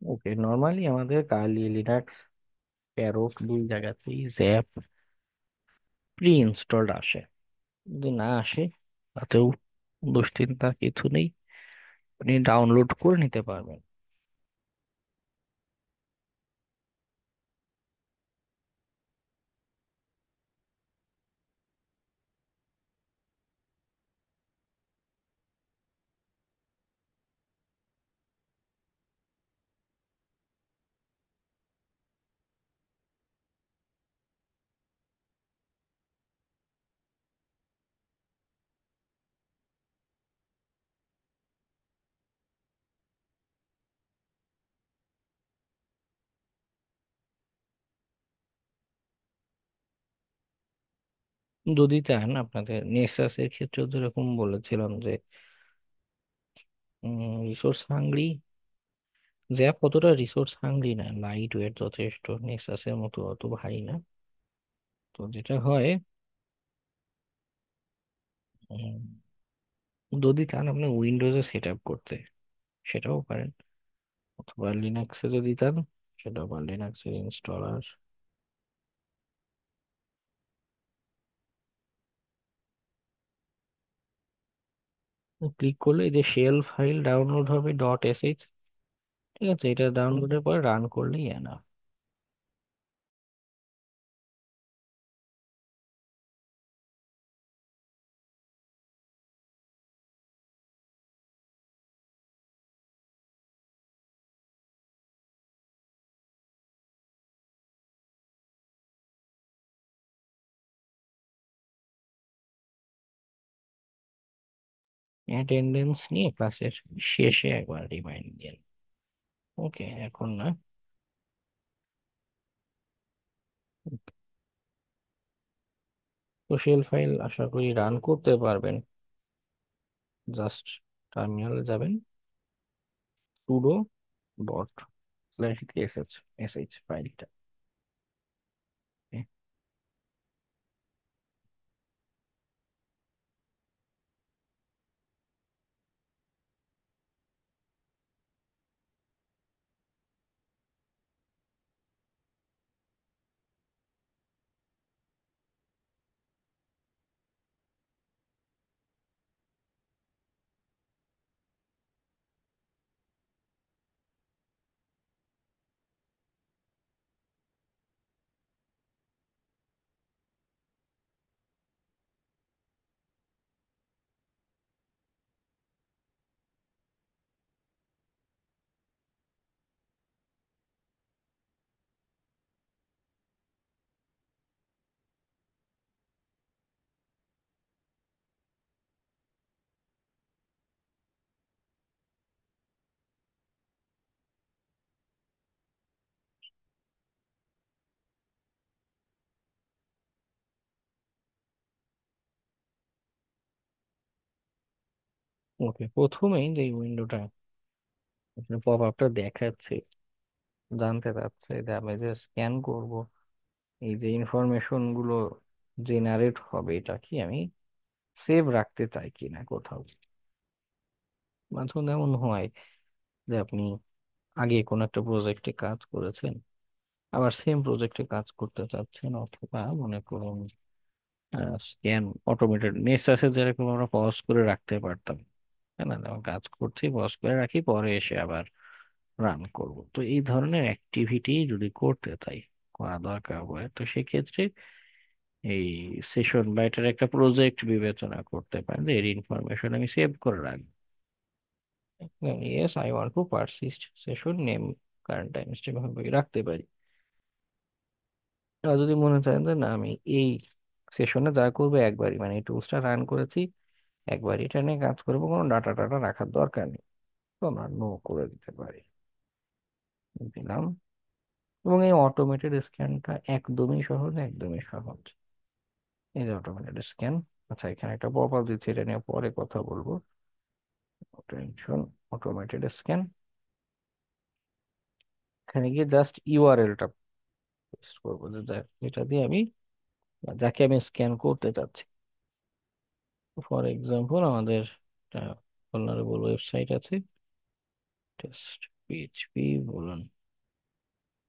ওকে, নর্মালি আমাদের কালি লিনাক্স প্যারোট দুই জায়গাতেই জ্যাপ প্রি ইনস্টলড আসে। যদি না আসে, তাতেও দুশ্চিন্তার কিছু নেই, আপনি ডাউনলোড করে নিতে পারবেন। যদি চান আপনাদের নেক্সাসের ক্ষেত্রে যেরকম বলেছিলাম যে রিসোর্স হাংরি, জ্যাপ অতটা রিসোর্স হাংরি না, লাইট ওয়েট যথেষ্ট, নেক্সাসের মতো অত ভারী না। তো যেটা হয়, উম, যদি চান আপনি উইন্ডোজে সেট আপ করতে, সেটাও পারেন। অথবা লিনাক্সে যদি চান, সেটাও পারেন, লিনাক্সের ইনস্টলার ক্লিক করলে এই যে শেল ফাইল ডাউনলোড হবে .sh, ঠিক আছে, এটা ডাউনলোডের পর রান করলেই এনাফ। অ্যাটেন্ডেন্স নিয়ে ক্লাসের শেষে একবার রিমাইন্ড দিন। ওকে, এখন না। তো শেল ফাইল আশা করি রান করতে পারবেন। জাস্ট টার্মিনালে যাবেন, sudo ডট স্ল্যাশ sh ফাইলটা। ওকে, প্রথমেই যে উইন্ডোটা পপ আপটা দেখাচ্ছে, জানতে চাচ্ছে যে আমি যে স্ক্যান করব, এই যে ইনফরমেশন গুলো জেনারেট হবে, এটা কি আমি সেভ রাখতে চাই কিনা কোথাও। মাঝে মধ্যে এমন হয় যে আপনি আগে কোনো একটা প্রজেক্টে কাজ করেছেন, আবার সেম প্রজেক্টে কাজ করতে চাচ্ছেন, অথবা মনে করুন স্ক্যান অটোমেটেড নেক্সট আছে যেরকম আমরা পজ করে রাখতে পারতাম, তাই না? যেমন কাজ করছি পজ করে রাখি, পরে এসে আবার রান করব। তো এই ধরনের অ্যাক্টিভিটি যদি করতে চাই, করা দরকার পড়ে, তো সেক্ষেত্রে এই সেশন বা এটার একটা প্রজেক্ট বিবেচনা করতে পারেন যে এর ইনফরমেশন আমি সেভ করে রাখবো। Yes, I want to persist session name current time stamp ভাবে রাখতে পারি। আর যদি মনে চান যে না, আমি এই সেশনে যা করবো একবারই, মানে এই টুলসটা রান করেছি একবার, এটা নিয়ে কাজ করবো, কোনো ডাটা টাটা রাখার দরকার নেই, তো আমরা নো করে দিতে পারি, দিলাম। এবং এই অটোমেটেড স্ক্যানটা একদমই সহজ, একদমই সহজ। এই যে অটোমেটেড স্ক্যান, আচ্ছা এখানে একটা পপ আপ দিচ্ছে, এটা নিয়ে পরে কথা বলবো। টেনশন, অটোমেটেড স্ক্যান, এখানে গিয়ে জাস্ট ইউআরএলটা পেস্ট করবো, যে এটা দিয়ে আমি যাকে আমি স্ক্যান করতে চাচ্ছি। ফর এক্সাম্পল আমাদের একটা vulnerable ওয়েবসাইট আছে, টেস্ট পিএইচপি বলুন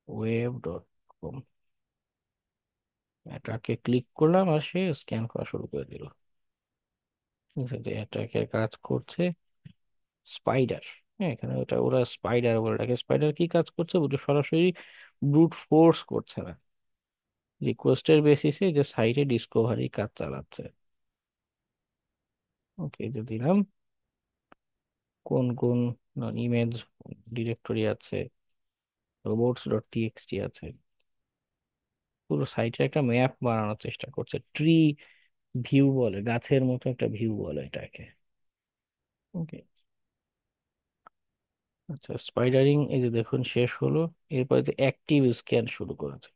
web.com, এটাকে ক্লিক করলাম আর সে স্ক্যান করা শুরু করে দিল। ঠিক আছে, অ্যাটাকের কাজ করছে স্পাইডার। হ্যাঁ, এখানে ওটা ওরা স্পাইডার বলে ডাকে। স্পাইডার কি কাজ করছে, ওটা সরাসরি ব্রুট ফোর্স করছে না, রিকোয়েস্টের বেসিসে যে সাইটে ডিসকভারি কাজ চালাচ্ছে। ওকে, যে দিলাম কোন কোন ইমেজ ডিরেক্টরি আছে, রোবটস ডট টিএক্সটি আছে, পুরো সাইটের একটা ম্যাপ বানানোর চেষ্টা করছে। ট্রি ভিউ বলে, গাছের মতো একটা ভিউ বলে এটাকে। ওকে, আচ্ছা স্পাইডারিং এই যে দেখুন শেষ হলো, এরপরে যে অ্যাক্টিভ স্ক্যান শুরু করেছে।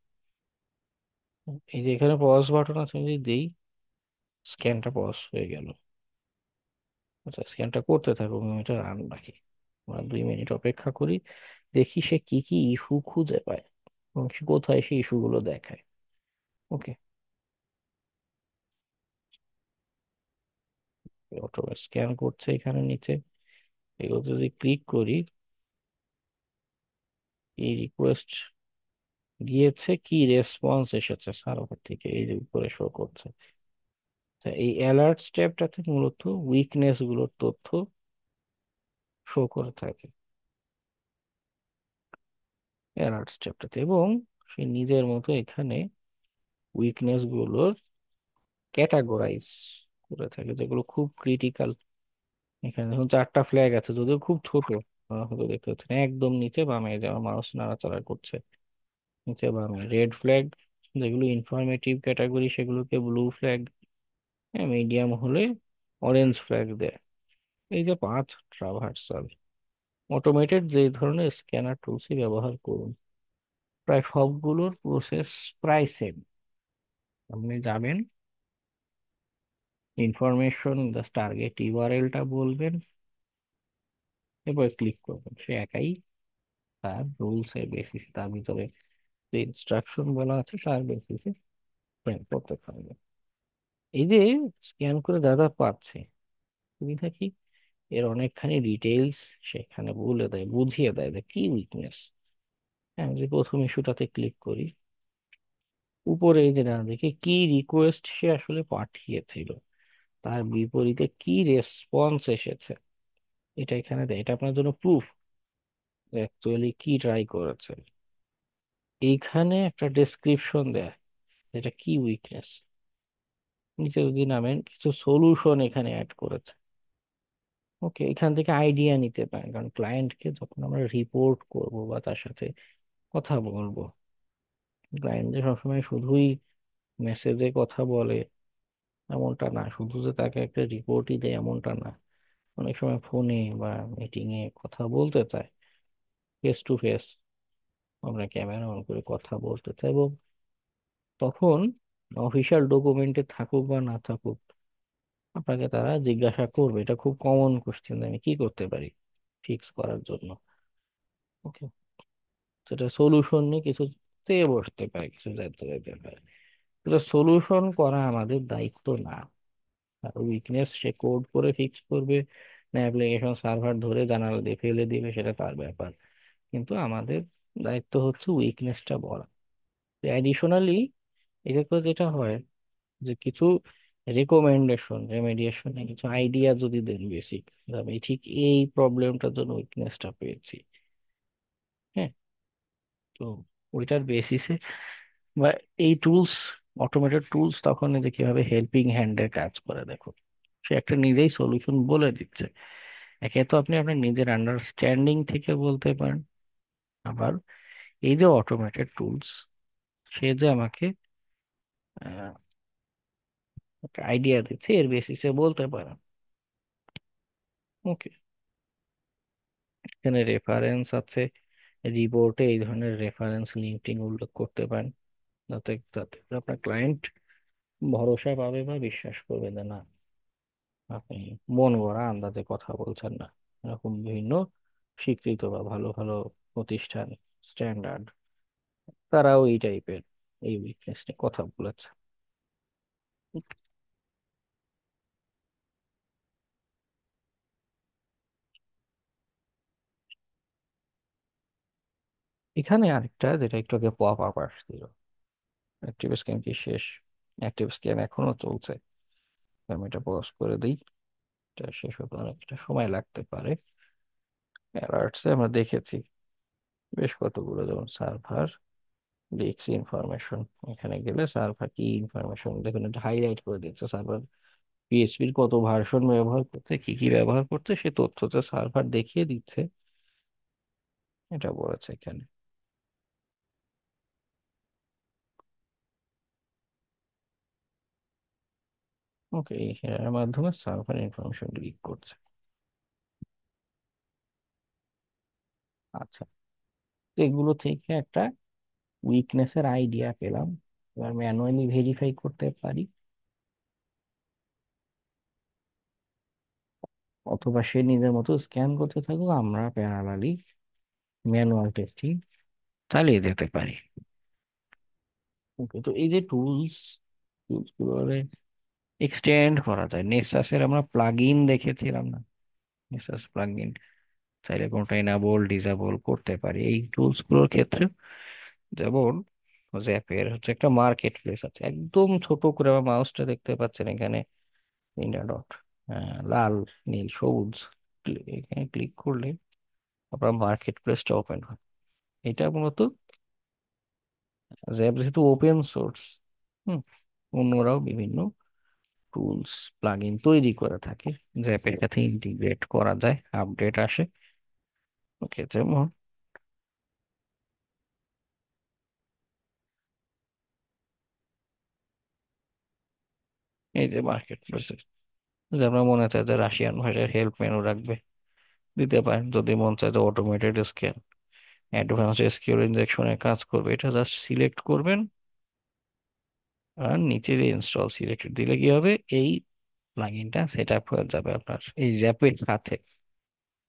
এই যে এখানে পজ বাটন আছে, আমি যদি দিই স্ক্যানটা পজ হয়ে গেল। আচ্ছা স্ক্যানটা করতে থাকুক, আমি এটা রান রাখি, আমরা 2 মিনিট অপেক্ষা করি, দেখি সে কি কি ইস্যু খুঁজে পায় এবং সে কোথায় সেই ইস্যুগুলো দেখায়। ওকে, অটো স্ক্যান করছে এখানে নিচে, এগুলো যদি ক্লিক করি, এই রিকোয়েস্ট গিয়েছে, কি রেসপন্স এসেছে সার্ভার থেকে, এই যে উপরে শো করছে। তা এই অ্যালার্ট স্টেপটাতে মূলত উইকনেস গুলোর তথ্য শো করে থাকে অ্যালার্ট স্টেপটাতে, এবং সে নিজের মতো এখানে উইকনেস গুলোর ক্যাটাগরাইজ করে থাকে, যেগুলো খুব ক্রিটিক্যাল। এখানে দেখুন 4টা ফ্ল্যাগ আছে, যদিও খুব ছোট, হয়তো দেখতে পাচ্ছেন একদম নিচে বামে, যে আমার মাউস নাড়াচাড়া করছে, নিচে বামে রেড ফ্ল্যাগ, যেগুলো ইনফরমেটিভ ক্যাটাগরি সেগুলোকে ব্লু ফ্ল্যাগ, মিডিয়াম হলে অরেঞ্জ ফ্ল্যাগ দেয়। এই যে 5 ট্রাভার্সাল অটোমেটেড যে ধরনের স্ক্যানার টুলসই ব্যবহার করুন, প্রায় সবগুলোর প্রসেস প্রায় সেম। আপনি যাবেন, ইনফরমেশন জাস্ট টার্গেট ইউআরএলটা বলবেন, এরপর ক্লিক করবেন, সে একাই তার রুলস এর বেসিস, তার ভিতরে যে ইনস্ট্রাকশন বলা আছে তার বেসিসে প্রিন্ট করতে পারবে। এই যে স্ক্যান করে দাদা পাচ্ছে, সুবিধা কি, এর অনেকখানি ডিটেইলস সেখানে বলে দেয়, বুঝিয়ে দেয় যে কি উইকনেস। হ্যাঁ, যে প্রথম ইস্যুটাতে ক্লিক করি, উপরে এই যে ডান দিকে কি রিকোয়েস্ট সে আসলে পাঠিয়েছিল, তার বিপরীতে কি রেসপন্স এসেছে, এটা এখানে দেয়। এটা আপনার জন্য প্রুফ অ্যাকচুয়ালি কি ট্রাই করেছে। এইখানে একটা ডেসক্রিপশন দেয়, এটা কি উইকনেস। নিচে যদি নামেন, কিছু সলিউশন এখানে অ্যাড করেছে। ওকে, এখান থেকে আইডিয়া নিতে পারেন, কারণ ক্লায়েন্টকে যখন আমরা রিপোর্ট করব বা তার সাথে কথা বলবো, ক্লায়েন্ট যে সবসময় শুধুই মেসেজে কথা বলে এমনটা না, শুধু যে তাকে একটা রিপোর্টই দেয় এমনটা না, অনেক সময় ফোনে বা মিটিং এ কথা বলতে চায়, ফেস টু ফেস আমরা ক্যামেরা অন করে কথা বলতে চাই, এবং তখন অফিসিয়াল ডকুমেন্টে থাকুক বা না থাকুক, আপনাকে তারা জিজ্ঞাসা করবে, এটা খুব কমন কোশ্চেন, আমি কি করতে পারি ফিক্স করার জন্য। ওকে, সেটা সলিউশন নিয়ে কিছু চেয়ে বসতে পারে, কিছু জানতে চাইতে পারে। এটা সলিউশন করা আমাদের দায়িত্ব না। আর উইকনেস সে কোড করে ফিক্স করবে না অ্যাপ্লিকেশন সার্ভার ধরে জানালা দিয়ে ফেলে দিবে, সেটা তার ব্যাপার। কিন্তু আমাদের দায়িত্ব হচ্ছে উইকনেসটা বলা। অ্যাডিশনালি এটা করে যেটা হয় যে কিছু রেকমেন্ডেশন রেমেডিয়েশনে কিছু আইডিয়া যদি দেন বেসিক, আমি ঠিক এই প্রবলেমটার জন্য উইকনেসটা পেয়েছি, হ্যাঁ, তো ওইটার বেসিসে বা এই টুলস, অটোমেটেড টুলস তখন এই যে কিভাবে হেল্পিং হ্যান্ডের কাজ করে দেখো, সে একটা নিজেই সলিউশন বলে দিচ্ছে। একে তো আপনি আপনার নিজের আন্ডারস্ট্যান্ডিং থেকে বলতে পারেন, আবার এই যে অটোমেটেড টুলস, সে যে আমাকে একটা আইডিয়া দিচ্ছে এর বেসিসে বলতে পারেন। ওকে, এখানে রেফারেন্স আছে, রিপোর্টে এই ধরনের রেফারেন্স লিঙ্কিং উল্লেখ করতে পারেন, যাতে যাতে আপনার ক্লায়েন্ট ভরসা পাবে বা বিশ্বাস করবে যে না আপনি মন গড়া আন্দাজে কথা বলছেন না। এরকম বিভিন্ন স্বীকৃত বা ভালো ভালো প্রতিষ্ঠান, স্ট্যান্ডার্ড, তারাও এই টাইপের এই উইকনেস নিয়ে কথা বলেছে। এখানে আরেকটা যেটা একটু আগে পপ আপ আসছিল, অ্যাক্টিভ স্ক্যান কি শেষ? অ্যাক্টিভ স্ক্যান এখনো চলছে, আমি এটা পজ করে দিই, এটা শেষ হতে অনেকটা সময় লাগতে পারে। অ্যালার্টসে আমরা দেখেছি বেশ কতগুলো, যেমন সার্ভার লিক্স ইনফরমেশন, এখানে গেলে সার্ভার কি ইনফরমেশন দেখুন, এটা হাইলাইট করে দিচ্ছে, সার্ভার পিএইচপির কত ভার্সন ব্যবহার করতে, কি কি ব্যবহার করতে, সে তথ্যটা সার্ভার দেখিয়ে দিচ্ছে, এটা বলেছে এখানে। ওকে, এর মাধ্যমে সার্ভার ইনফরমেশন লিক করছে। আচ্ছা, তো এগুলো থেকে একটা উইকনেসের আইডিয়া পেলাম, এবার ম্যানুয়ালি ভেরিফাই করতে পারি, অথবা সে নিজের মতো স্ক্যান করতে থাকুক, আমরা প্যারালালি ম্যানুয়াল টেস্টিং চালিয়ে যেতে পারি। ওকে, তো এই যে টুলস, টুলস গুলো এক্সটেন্ড করা যায়। নেসাসের আমরা প্লাগ ইন দেখেছিলাম না, নেসাস প্লাগ ইন চাইলে কোনটা এনাবল ডিসেবল করতে পারি এই টুলস গুলোর ক্ষেত্রে। যেমন জ্যাপের হচ্ছে একটা মার্কেট প্লেস আছে, একদম ছোট করে আমার মাউসটা দেখতে পাচ্ছেন এখানে, তিনটা ডট, লাল নীল সবুজ, এখানে ক্লিক করলে আপনার মার্কেট প্লেসটা ওপেন হয়। এটা মূলত জ্যাপ যেহেতু ওপেন সোর্স, হুম, অন্যরাও বিভিন্ন টুলস প্লাগইন তৈরি করে থাকে, জ্যাপের সাথে ইন্টিগ্রেট করা যায়, আপডেট আসে। ওকে, যেমন এই যে মার্কেট প্লেস, যদি আপনার মনে চায় যে রাশিয়ান ভাষার হেল্প মেনু রাখবে, দিতে পারেন। যদি মন চায় যে অটোমেটেড স্ক্যান অ্যাডভান্সড এসকিউএল ইনজেকশনের কাজ করবে, এটা জাস্ট সিলেক্ট করবেন, আর নিচে যে ইনস্টল সিলেক্টেড দিলে কি হবে, এই প্লাগইনটা সেট আপ হয়ে যাবে আপনার এই জ্যাপের সাথে,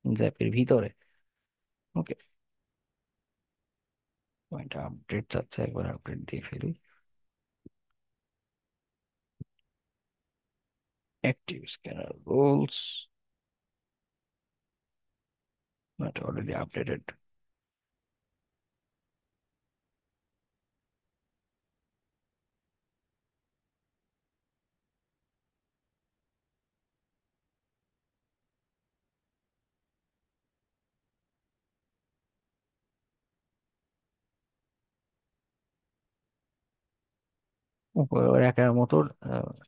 জ্যাপের ভিতরে। ওকে, এটা আপডেট চাচ্ছে, একবার আপডেট দিয়ে ফেলি। Active scanner rules, not already updated. ওর একার মতো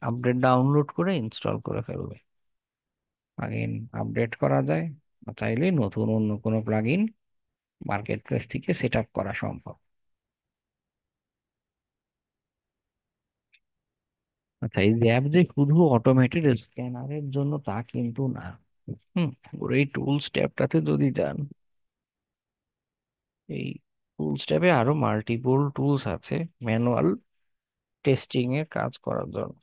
আপডেট ডাউনলোড করে ইনস্টল করে ফেলবে। প্লাগইন আপডেট করা যায়, বা চাইলে নতুন অন্য কোনো প্লাগইন মার্কেট প্লেস থেকে সেট আপ করা সম্ভব। আচ্ছা, এই অ্যাপ যে শুধু অটোমেটেড স্ক্যানারের জন্য তা কিন্তু না। হুম, ওর এই টুলস ট্যাবটাতে যদি যান, এই টুলস ট্যাবে আরো মাল্টিপল টুলস আছে ম্যানুয়াল টেস্টিং এর কাজ করার জন্য।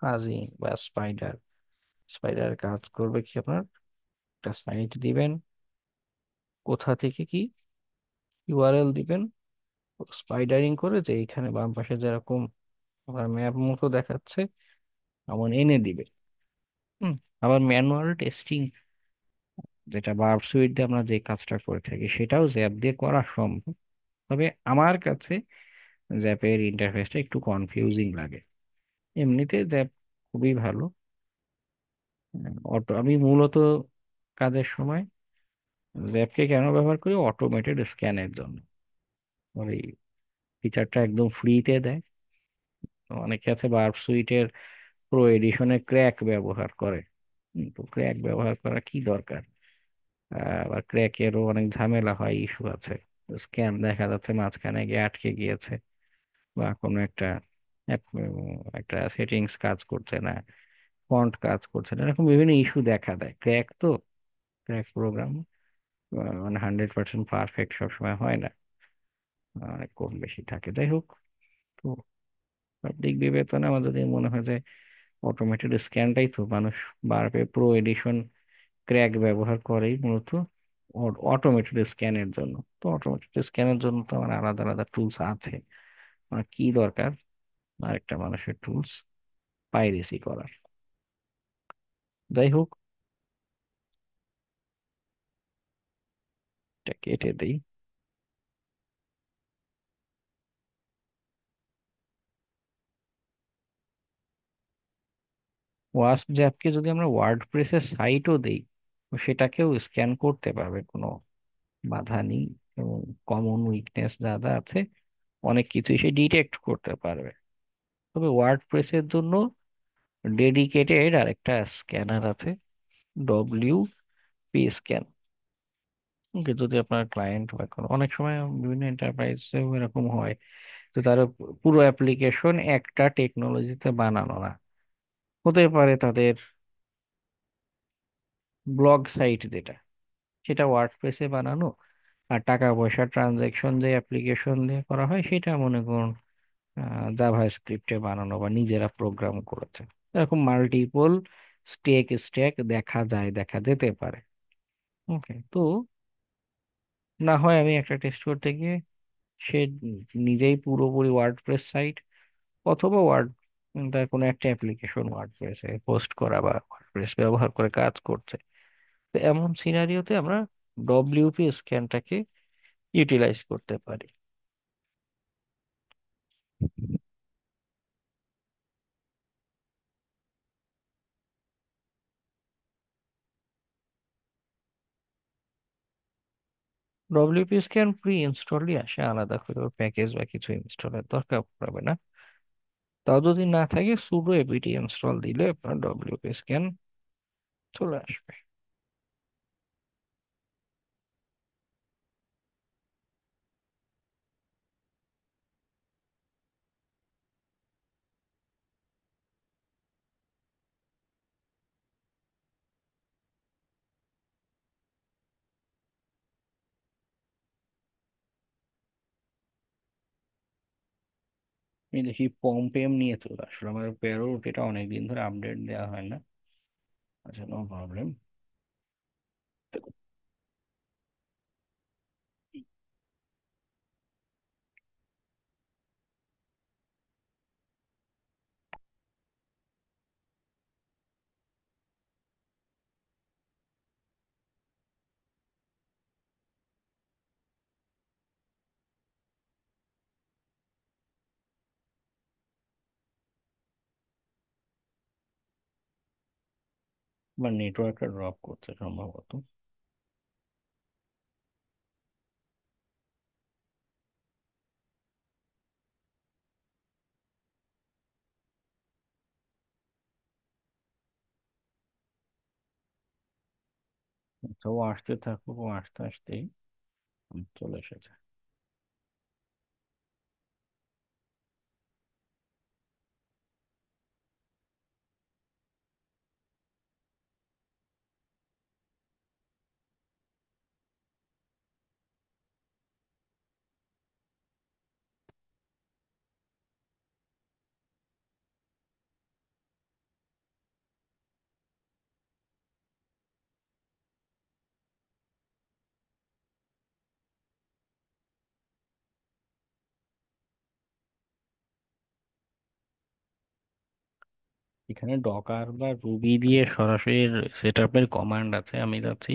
ফাজি বা স্পাইডার। স্পাইডার কাজ করবে কি, আপনার একটা সাইট দিবেন, কোথা থেকে কি ইউআরএল দিবেন, স্পাইডারিং করে যে এখানে বাম পাশে যেরকম আপনার ম্যাপ মতো দেখাচ্ছে এমন এনে দিবে। হুম। আবার ম্যানুয়াল টেস্টিং, যেটা বার্ব সুইট দিয়ে আমরা যে কাজটা করে থাকি, সেটাও জ্যাপ দিয়ে করা সম্ভব। তবে আমার কাছে জ্যাপের ইন্টারফেসটা একটু কনফিউজিং লাগে। এমনিতে জ্যাপ খুবই ভালো। আমি মূলত কাজের সময় জ্যাপকে কেন ব্যবহার করি, অটোমেটেড স্ক্যানের জন্য। ওর এই ফিচারটা একদম ফ্রিতে দেয়। তো অনেকে আছে বার্ব সুইটের প্রো এডিশনে ক্র্যাক ব্যবহার করে। তো ক্র্যাক ব্যবহার করা কি দরকার? আবার ক্র্যাকেরও অনেক ঝামেলা হয়, ইস্যু আছে। স্ক্যান দেখা যাচ্ছে মাঝখানে গিয়ে আটকে গিয়েছে, বা কোনো একটা সেটিংস কাজ করছে না, ফন্ট কাজ করছে না, এরকম বিভিন্ন ইস্যু দেখা দেয়। ক্র্যাক তো, ক্র্যাক প্রোগ্রাম মানে 100% পারফেক্ট সবসময় হয় না, অনেক কম বেশি থাকে। যাই হোক, তো সব দিক বিবেচনা আমাদের এই মনে হয় যে অটোমেটেড স্ক্যানটাই তো মানুষ বারবে প্রো এডিশন ক্র্যাক ব্যবহার করেই মূলত অটোমেটেড স্ক্যানের জন্য। তো অটোমেটেড স্ক্যানের জন্য তো আমার আলাদা আলাদা টুলস আছে। আমার কি দরকার আরেকটা মানুষের টুলস পাইরেসি করার? যাই হোক, এটা কেটে দেই। ওয়াস্প জ্যাপকে যদি আমরা ওয়ার্ড প্রেসের সাইটও দেই, তো সেটাকেও স্ক্যান করতে পারবে, কোনো বাধা নেই। এবং কমন উইকনেস যা যা আছে অনেক কিছুই সে ডিটেক্ট করতে পারবে। তবে ওয়ার্ড প্রেসের জন্য ডেডিকেটেড আরেকটা স্ক্যানার আছে, WP স্ক্যান। যদি আপনার ক্লায়েন্ট বা কোনো, অনেক সময় বিভিন্ন এন্টারপ্রাইজে এরকম হয় যে তারা পুরো অ্যাপ্লিকেশন একটা টেকনোলজিতে বানানো না, হতে পারে তাদের ব্লগ সাইট যেটা, সেটা ওয়ার্ডপ্রেসে বানানো, আর টাকা পয়সা ট্রানজাকশন যে অ্যাপ্লিকেশন দিয়ে করা হয় সেটা মনে করুন জাভা স্ক্রিপ্টে বানানো বা নিজেরা প্রোগ্রাম করেছে। এরকম মাল্টিপল স্ট্যাক দেখা যায়, দেখা যেতে পারে। ওকে, তো না হয় আমি একটা টেস্ট করতে গিয়ে সে নিজেই পুরোপুরি ওয়ার্ডপ্রেস সাইট অথবা তার কোনো একটা অ্যাপ্লিকেশন ওয়ার্ডপ্রেসে পোস্ট করা বা ওয়ার্ডপ্রেস ব্যবহার করে কাজ করছে। তো এমন সিনারিওতে আমরা ডব্লিউপি স্ক্যানটাকে ইউটিলাইজ করতে পারি। ডব্লিউপি স্ক্যান প্রি ইনস্টলই আসে, আলাদা করে প্যাকেজ বা কিছু ইনস্টলের দরকার পড়বে না। তাও যদি না থাকে সুডো এপিটি ইনস্টল দিলে আপনার ডব্লিউপি স্ক্যান চলে আসবে। আমি দেখি পম্পেম নিয়ে চলে আসলো, আমার প্যারোট এটা অনেকদিন ধরে আপডেট দেওয়া হয় না। আচ্ছা, নো প্রবলেম। বা নেটওয়ার্কটা ড্রপ করছে সম্ভবত। তো ও আসতে থাকুক, ও আসতে আসতেই চলে এসেছে। এখানে ডকার বা রুবি দিয়ে সরাসরি সেট আপের কমান্ড আছে, আমি যাচ্ছি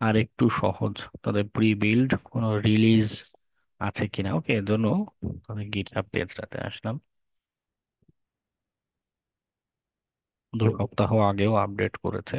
আর একটু সহজ, তাদের প্রি বিল্ড কোনো রিলিজ আছে কিনা। ওকে, এর জন্য তাদের গিটহাব পেজটাতে আসলাম। 2 সপ্তাহ আগেও আপডেট করেছে।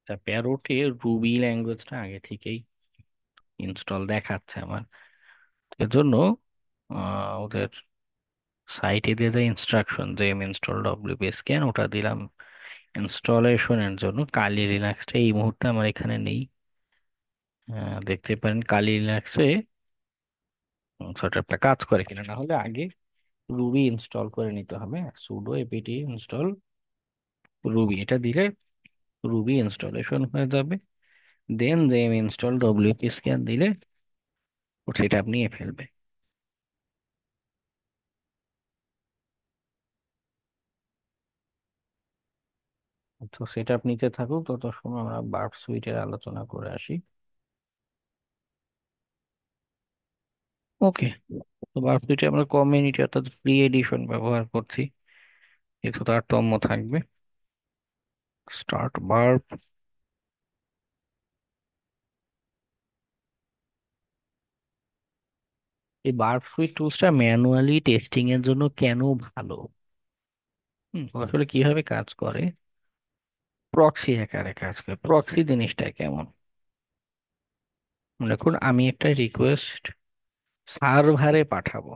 তা প্যারোটে রুবি ল্যাঙ্গুয়েজটা আগে থেকেই ইনস্টল দেখাচ্ছে আমার। এজন্য ওদের সাইটে দিয়ে যে ইনস্ট্রাকশন যে ইনস্টল ডব্লিউপি স্ক্যান ওটা দিলাম ইনস্টলেশনের জন্য। কালি লিনাক্সটা এই মুহূর্তে আমার এখানে নেই। দেখতে পারেন কালি লিনাক্সে সেটআপটা কাজ করে কিনা, না হলে আগে রুবি ইনস্টল করে নিতে হবে। সুডো এপিটি ইনস্টল রুবি এটা দিলে রুবি ইনস্টলেশন হয়ে যাবে। দেন জেম ইনস্টল ডব্লিউপি স্ক্যান দিলে ও সেটা আপনি নিয়ে ফেলবে। তো সেটা আপনি নিতে থাকুক, তত সময় আমরা বার্ব সুইটের আলোচনা করে আসি। ওকে, তো বার্ব সুইটে আমরা কমিউনিটি অর্থাৎ ফ্রি এডিশন ব্যবহার করছি, এতে তারতম্য থাকবে। Start verb. এই বার্ব সুইট টুলসটা ম্যানুয়ালি টেস্টিং এর জন্য কেন ভালো? আসলে কিভাবে কাজ করে? প্রক্সি আকারে কাজ করে। প্রক্সি জিনিসটা কেমন? দেখুন, আমি একটা রিকোয়েস্ট সার্ভারে পাঠাবো।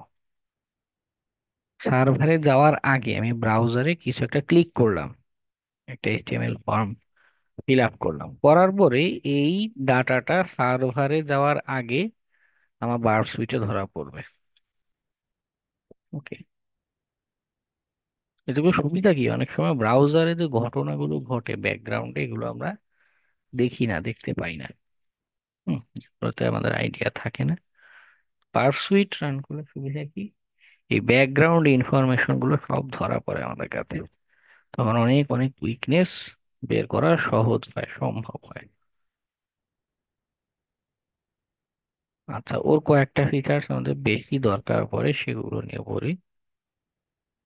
সার্ভারে যাওয়ার আগে আমি ব্রাউজারে কিছু একটা ক্লিক করলাম, একটা এইচটিএমএল ফর্ম ফিল আপ করলাম, করার পরে এই ডাটাটা সার্ভারে যাওয়ার আগে আমার বার্ব সুইটে ধরা পড়বে। ওকে, এটুকু সুবিধা কি, অনেক সময় ব্রাউজারে যে ঘটনাগুলো ঘটে ব্যাকগ্রাউন্ডে এগুলো আমরা দেখি না, দেখতে পাই না। হুম, ওতে আমাদের আইডিয়া থাকে না। বার্ব সুইট রান করলে সুবিধা কি, এই ব্যাকগ্রাউন্ড ইনফরমেশন গুলো সব ধরা পড়ে আমাদের কাছে। তখন অনেক অনেক উইকনেস বের করা সহজ হয়, সম্ভব হয়। আচ্ছা, ওর কয়েকটা ফিচার্স আমাদের বেশি দরকার পড়ে, সেগুলো নিয়ে বলি।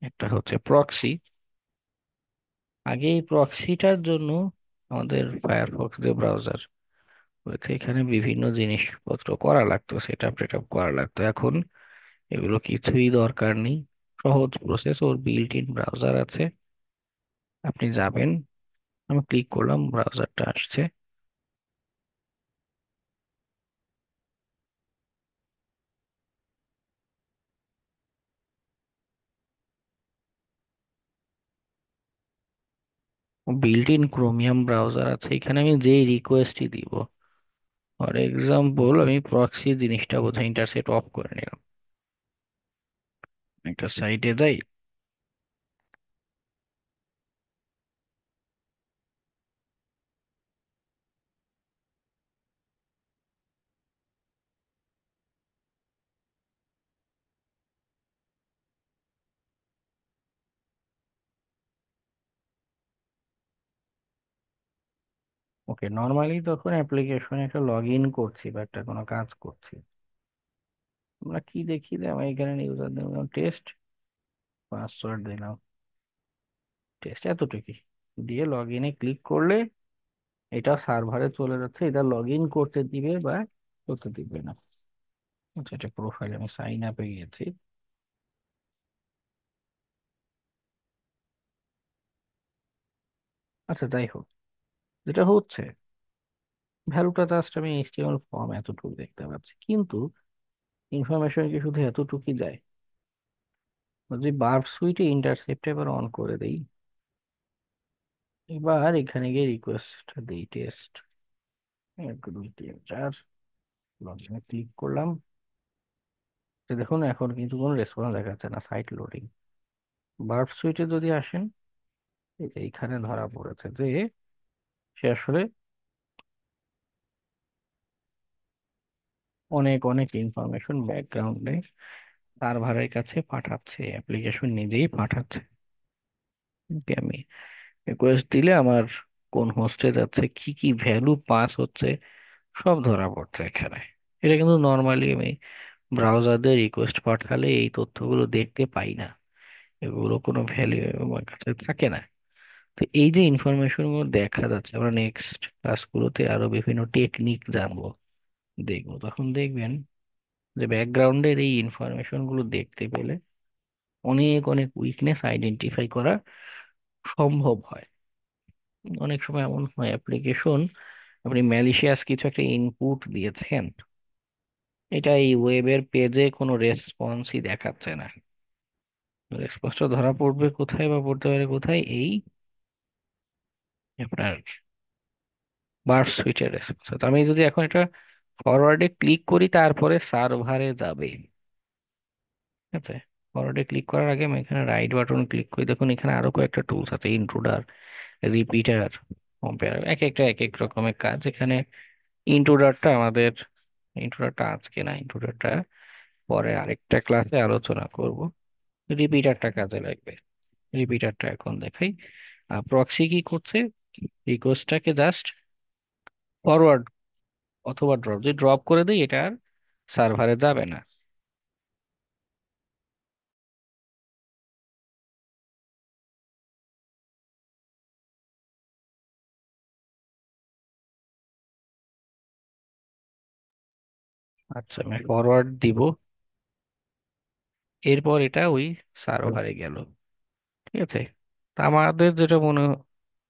একটা হচ্ছে প্রক্সি। আগে এই প্রক্সিটার জন্য আমাদের ফায়ারফক্স যে ব্রাউজার রয়েছে এখানে বিভিন্ন জিনিসপত্র করা লাগতো, সেট আপ করা লাগতো। এখন এগুলো কিছুই দরকার নেই, সহজ process. Or built in browser আছে, আপনি যাবেন, আমি ক্লিক করলাম, ব্রাউজারটা আসছে। বিল্ট ইন ক্রোমিয়াম ব্রাউজার আছে, এখানে আমি যেই রিকোয়েস্টই দিব, ফর এক্সাম্পল আমি প্রক্সি জিনিসটা বোধহয় ইন্টারসেট অফ করে নিলাম, একটা সাইটে যাই। ওকে, নর্মালি তখন অ্যাপ্লিকেশনে একটা লগ ইন করছি বা একটা কোনো কাজ করছি, আমরা কি দেখি যে আমি এখানে ইউজার দিলাম টেস্ট, পাসওয়ার্ড দিলাম, টেস্ট এতটুকুই দিয়ে লগ ইনে ক্লিক করলে এটা সার্ভারে চলে যাচ্ছে, এটা লগ ইন করতে দিবে বা করতে দিবে না। আচ্ছা, এটা প্রোফাইল, আমি সাইন আপে গিয়েছি। আচ্ছা যাই হোক, যেটা হচ্ছে ভ্যালুটা জাস্ট আমি এইচটিএমএল ফর্ম এতটুকু দেখতে পাচ্ছি, কিন্তু ইনফরমেশন কি শুধু এতটুকুই যায়? যদি বার্ব সুইটে ইন্টারসেপ্ট এবার অন করে দেই, এবার এখানে গিয়ে রিকোয়েস্ট দিই টেস্ট 1 2 3 4, লগ ইনে ক্লিক করলাম। তো দেখুন এখন কিন্তু কোনো রেসপন্স দেখাচ্ছে না, সাইট লোডিং। বার্ব সুইটে যদি আসেন, এই যে এইখানে ধরা পড়েছে যে সে আসলে অনেক অনেক ইনফরমেশন ব্যাকগ্রাউন্ডে সার্ভারের কাছে পাঠাচ্ছে, অ্যাপ্লিকেশন নিজেই পাঠাচ্ছে। ওকে, আমি রিকোয়েস্ট দিলে আমার কোন হোস্টে যাচ্ছে, কি কি ভ্যালু পাস হচ্ছে, সব ধরা পড়ছে এখানে। এটা কিন্তু নর্মালি আমি ব্রাউজার দিয়ে রিকোয়েস্ট পাঠালে এই তথ্যগুলো দেখতে পাই না, এগুলো কোনো ভ্যালু আমার কাছে থাকে না। তো এই যে ইনফরমেশন গুলো দেখা যাচ্ছে, আমরা নেক্সট ক্লাসগুলোতে আরো বিভিন্ন টেকনিক জানবো, দেখবো, তখন দেখবেন যে ব্যাকগ্রাউন্ডের এই ইনফরমেশন গুলো দেখতে পেলে অনেক অনেক উইকনেস আইডেন্টিফাই করা সম্ভব হয়। অনেক সময় এমন হয় অ্যাপ্লিকেশন, আপনি ম্যালিশিয়াস কিছু একটা ইনপুট দিয়েছেন, এটা এই ওয়েবের পেজে কোনো রেসপন্সই দেখাচ্ছে না। রেসপন্সটা ধরা পড়বে কোথায় বা পড়তে পারে কোথায়? এই আপনার বার সুইচের রেসপন্স। আমি যদি এখন এটা ফরওয়ার্ডে ক্লিক করি, তারপরে সার্ভারে যাবে। ঠিক আছে, ফরওয়ার্ডে ক্লিক করার আগে আমি এখানে রাইট বাটন ক্লিক করি, দেখুন এখানে আরো কয়েকটা টুলস আছে, ইন্ট্রুডার, রিপিটার, কম্পেয়ার, এক একটা এক এক রকমের কাজ। এখানে ইন্ট্রুডারটা আমাদের, ইন্ট্রুডারটা আজকে না, ইন্ট্রুডারটা পরে আরেকটা ক্লাসে আলোচনা করব। রিপিটারটা কাজে লাগবে, রিপিটারটা এখন দেখাই। প্রক্সি কি করছে, রিকোয়েস্টটাকে জাস্ট ফরওয়ার্ড অথবা ড্রপ, যদি ড্রপ করে দিই এটা আর সার্ভারে যাবে না। আচ্ছা, আমি ফরওয়ার্ড দিব, এরপর এটা ওই সার্ভারে গেল। ঠিক আছে, তা আমাদের যেটা মনে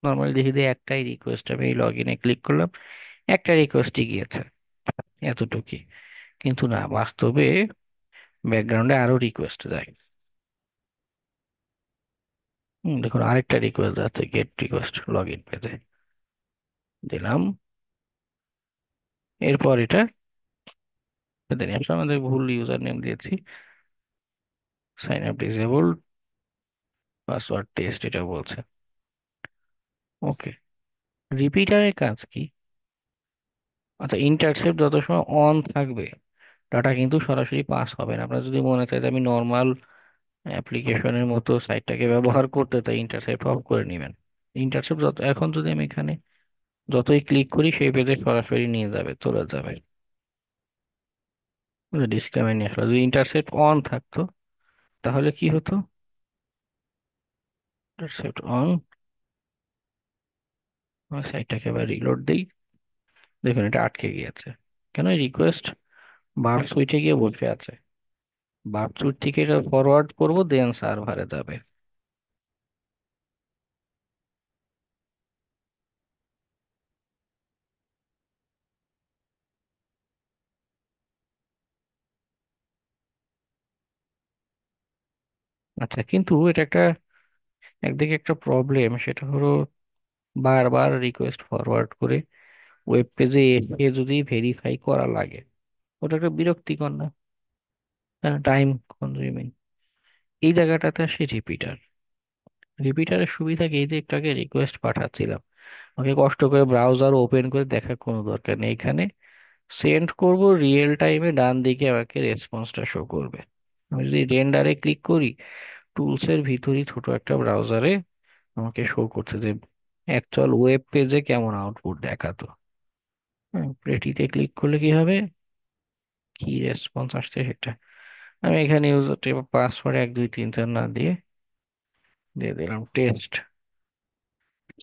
নর্মালি দেখি যে একটাই রিকোয়েস্ট, আমি লগ ইনে ক্লিক করলাম, একটা রিকোয়েস্টই গিয়েছে, এতটুকুই। কিন্তু না, বাস্তবে ব্যাকগ্রাউন্ডে আরো রিকোয়েস্ট যায়। দেখুন আরেকটা রিকোয়েস্ট যাচ্ছে, গেট রিকোয়েস্ট লগ ইন পেজে দিলাম। এরপর এটা দেন, আসলে আমাদের ভুল ইউজার নেম দিয়েছি, sign up disable, password test এটা বলছে। ওকে, রিপিটারের কাজ কি? আচ্ছা, ইন্টারসেপ্ট যত সময় অন থাকবে ডাটা কিন্তু সরাসরি পাস হবে না। আপনার যদি মনে চায় যে আমি নর্মাল অ্যাপ্লিকেশনের মতো সাইটটাকে ব্যবহার করতে, তাই ইন্টারসেপ্ট অফ করে নেবেন। ইন্টারসেপ্ট যত, এখন যদি আমি এখানে যতই ক্লিক করি সেই পেজে সরাসরি নিয়ে যাবে, চলে যাবে। ডিসক্লেমার নিয়ে আসলে যদি ইন্টারসেপ্ট অন থাকতো তাহলে কি হতো? ইন্টারসেপ্ট অন, সাইটটাকে আবার রিলোড দিই, দেখুন এটা আটকে গিয়েছে। কেন? রিকোয়েস্ট বার্ব সুইটে গিয়ে বসে আছে, বার্ব সুইট থেকে এটা ফরওয়ার্ড করবো, দেন সার্ভারে যাবে। আচ্ছা, কিন্তু এটা একটা একদিকে একটা প্রবলেম, সেটা হলো বারবার রিকোয়েস্ট ফরওয়ার্ড করে ওয়েব পেজে এসে যদি ভেরিফাই করা লাগে, ওটা একটা বিরক্তিকর না? Time consuming. এই জায়গাটাতে আসে রিপিটার। রিপিটারের সুবিধা কি, এই যে একটু আগে রিকোয়েস্ট পাঠাচ্ছিলাম, আমাকে কষ্ট করে ব্রাউজার ওপেন করে দেখার কোনো দরকার নেই, এখানে সেন্ড করব, রিয়েল টাইমে ডান দিকে আমাকে রেসপন্সটা শো করবে। আমি যদি রেন্ডারে ক্লিক করি, টুলসের ভিতরই ছোট একটা ব্রাউজারে আমাকে শো করছে যে অ্যাকচুয়াল ওয়েব পেজে কেমন আউটপুট দেখাতো। হ্যাঁ, প্রেটিতে ক্লিক করলে কি হবে, কি রেসপন্স আসছে সেটা আমি এখানে ইউজার পাসওয়ার্ড 1 2 3 4 না দিয়ে দিয়ে দিলাম টেস্ট।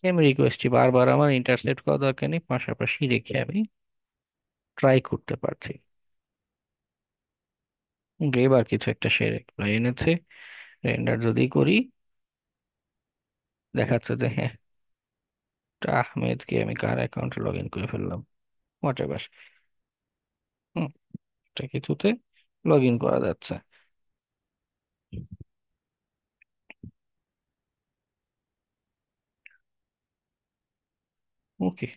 আমি রিকোয়েস্টটি বারবার আমার ইন্টারসেপ্ট করা দরকার নেই, পাশাপাশি রেখে আমি ট্রাই করতে পারছি। এবার কিছু একটা সে রিপ্লাই এনেছে, রেন্ডার যদি করি দেখাচ্ছে যে হ্যাঁ, আহমেদকে আমি কার অ্যাকাউন্টে লগ ইন করে ফেললাম, হোয়াট এভার। হুম, এটা কিছুতে লগ ইন করা যাচ্ছে। ওকে,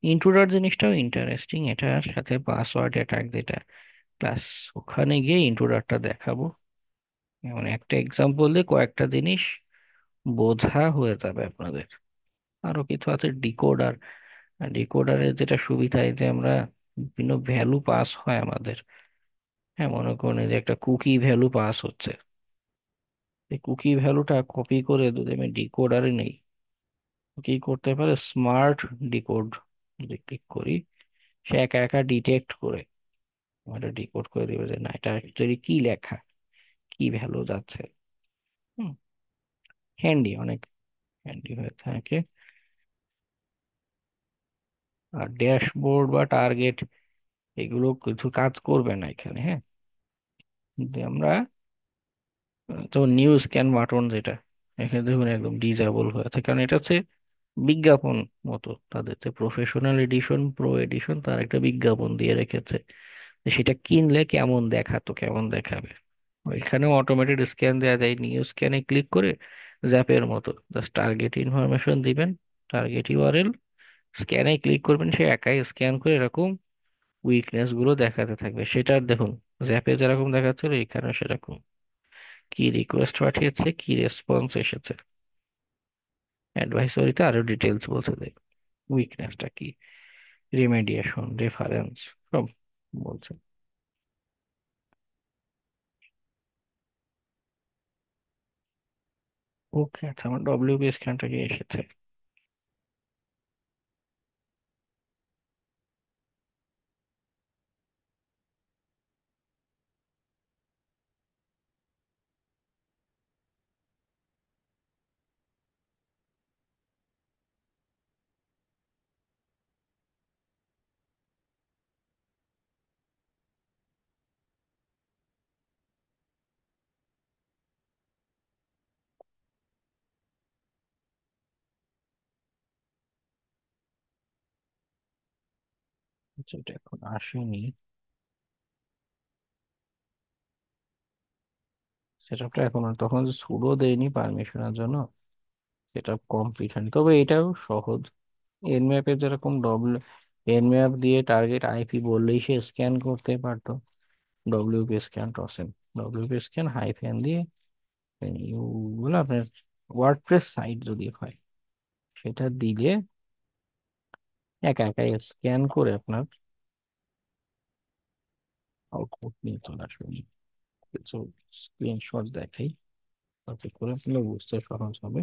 ইন্ট্রোডার জিনিসটাও ইন্টারেস্টিং, এটার সাথে পাসওয়ার্ড অ্যাটাক যেটা ক্লাস, ওখানে গিয়ে ইন্ট্রোডারটা দেখাবো। মানে একটা এক্সাম্পল দিয়ে কয়েকটা জিনিস বোঝা হয়ে যাবে আপনাদের। আরো কিছু আছে ডিকোডার। ডিকোডারের যেটা সুবিধা, এই যে আমরা বিভিন্ন ভ্যালু পাস হয় আমাদের। হ্যাঁ, মনে করুন এই যে একটা কুকি ভ্যালু পাস হচ্ছে, এই কুকি ভ্যালুটা কপি করে যদি আমি ডিকোডারে নেই, কি করতে পারে স্মার্ট ডিকোড যদি ক্লিক করি, সে একা একা ডিটেক্ট করে এটা ডিকোড করে দিবে যে না, এটা অ্যাকচুয়ালি কি লেখা, কি ভ্যালু যাচ্ছে। হুম, হ্যান্ডি, অনেক হ্যান্ডি হয়ে থাকে। আর ড্যাশবোর্ড বা টার্গেট এগুলো কিছু কাজ করবে না এখানে। হ্যাঁ, কিন্তু আমরা তো নিউ স্ক্যান বাটন যেটা, এখানে দেখুন একদম ডিজেবল হয়ে আছে, কারণ এটা হচ্ছে বিজ্ঞাপন মতো। তাদের যে প্রফেশনাল এডিশন, প্রো এডিশন, তার একটা বিজ্ঞাপন দিয়ে রেখেছে যে সেটা কিনলে কেমন দেখাতো, কেমন দেখাবে। এখানেও অটোমেটেড স্ক্যান দেওয়া যায়, নিউ স্ক্যানে ক্লিক করে জ্যাপের মতো জাস্ট টার্গেট ইনফরমেশন দিবেন, টার্গেট ইউআরএল, স্ক্যানে ক্লিক করবেন, সে একাই স্ক্যান করে এরকম উইকনেস গুলো দেখাতে থাকবে। সেটার দেখুন জ্যাপে যেরকম দেখাচ্ছিল এখানে সেরকম, কি রিকোয়েস্ট পাঠিয়েছে, কি রেসপন্স এসেছে, অ্যাডভাইসরিতে আরো ডিটেলস বলছে যে উইকনেসটা কি, রিমেডিয়েশন, রেফারেন্স, সব বলছে। ওকে, আচ্ছা, আমার ডব্লিউপি স্ক্যানটা কি এসেছে? আচ্ছা, এটা এখন আসেনি। সেটআপটা এখন তখন সুডো দেয়নি পারমিশনের জন্য, সেটা কমপ্লিট হয়নি। তবে এটাও সহজ। এনম্যাপে যেরকম এনম্যাপ দিয়ে টার্গেট আইপি বললেই সে স্ক্যান করতে পারতো, ডব্লিউপি স্ক্যান টসেন, ডব্লিউপি স্ক্যান হাইফেন দিয়ে বলে আপনার ওয়ার্ডপ্রেস সাইট যদি হয় সেটা দিলে একা একা স্ক্যান করে আপনার আউটপুট নিয়ে চলে আসবে। কিছু স্ক্রিনশট দেখাই, তাতে করে আপনার বুঝতে সহজ হবে।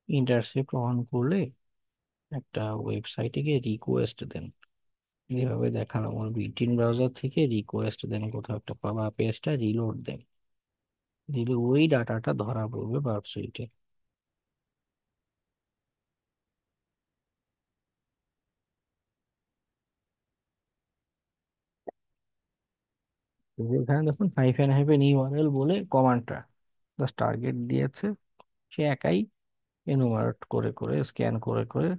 ইন্টারসেপ্ট অন করলে একটা ওয়েবসাইটে গিয়ে রিকোয়েস্ট দেন, যেভাবে দেখালাম আমার বিটিন ব্রাউজার থেকে রিকোয়েস্ট দেন, কোথাও একটা পাওয়া পেজটা রিলোড দেন, দিলে ওই ডাটাটা ধরা পড়বে ওয়েবসাইটে। এখানে দেখুন হাইফেন হাইফেন ইউআরএল বলে কমান্ডটা জাস্ট টার্গেট দিয়েছে, সে একাই এনুমারেট করে করে স্ক্যান করে করে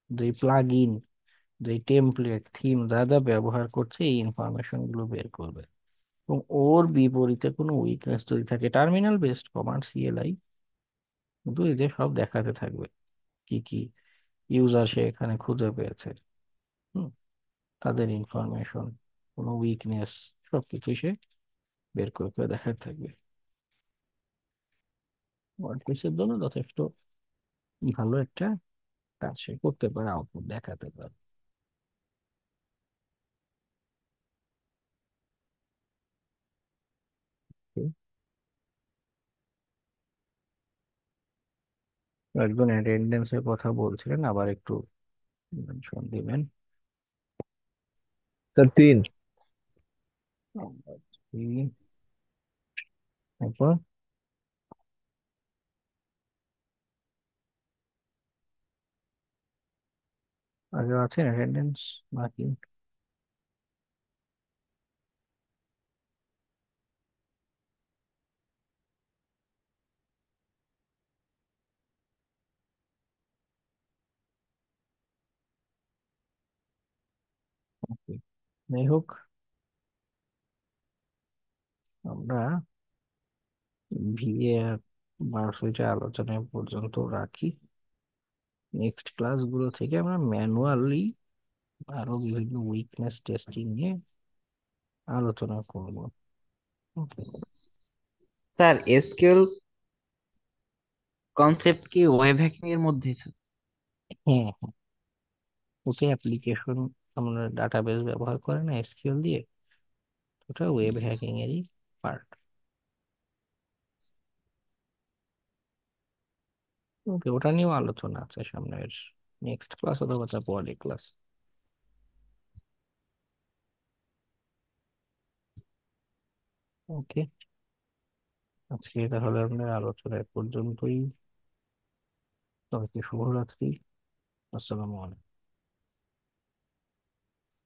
যে প্লাগ ইন, যে টেমপ্লেট থিম যা যা ব্যবহার করছে এই ইনফরমেশন গুলো বের করবে। এবং ওর বিপরীতে কোনো উইকনেস যদি থাকে, টার্মিনাল বেসড কমান্ড সিএলআই, কিন্তু এই যে সব দেখাতে থাকবে কি কি ইউজার সে এখানে খুঁজে পেয়েছে। হুম, তাদের ইনফরমেশন, কোনো উইকনেস, সবকিছু সে বের করে করে দেখাতে থাকবে। ওয়ার্ডপ্রেসের জন্য যথেষ্ট ভালো একটা কাজ সে করতে পারে, আউটপুট দেখাতে পারে। একজন অ্যাটেন্ডেন্সের কথা বলছিলেন, আবার একটু মেনশন দিবেন। স্যার 3। নাম্বার 3। তারপর আগে আছেন অ্যাটেন্ডেন্স বাকি? Okay, যাই হোক, আমরা ভিএ আর ভার্সিটি আলোচনা এ পর্যন্ত রাখি। নেক্সট ক্লাসগুলো থেকে আমরা ম্যানুয়ালি আরো বিভিন্ন উইকনেস টেস্টিং নিয়ে আলোচনা করব। ওকে। স্যার এসকিউএল কনসেপ্ট কি ওয়েব হ্যাকিং এর মধ্যে স্যার? হ্যাঁ হ্যাঁ, ওটা অ্যাপ্লিকেশন, আমরা ডাটাবেস ব্যবহার করে না এসকিউএল দিয়ে, ওটা ওয়েব হ্যাকিং এরই পার্ট। ওকে, ওটা নিয়েও আলোচনা আছে সামনের নেক্সট ক্লাস অথবা তার পরের ক্লাস। ওকে, আজকে তাহলে আমাদের আলোচনা এ পর্যন্তই। সবাইকে শুভরাত্রি। আসসালামু আলাইকুম।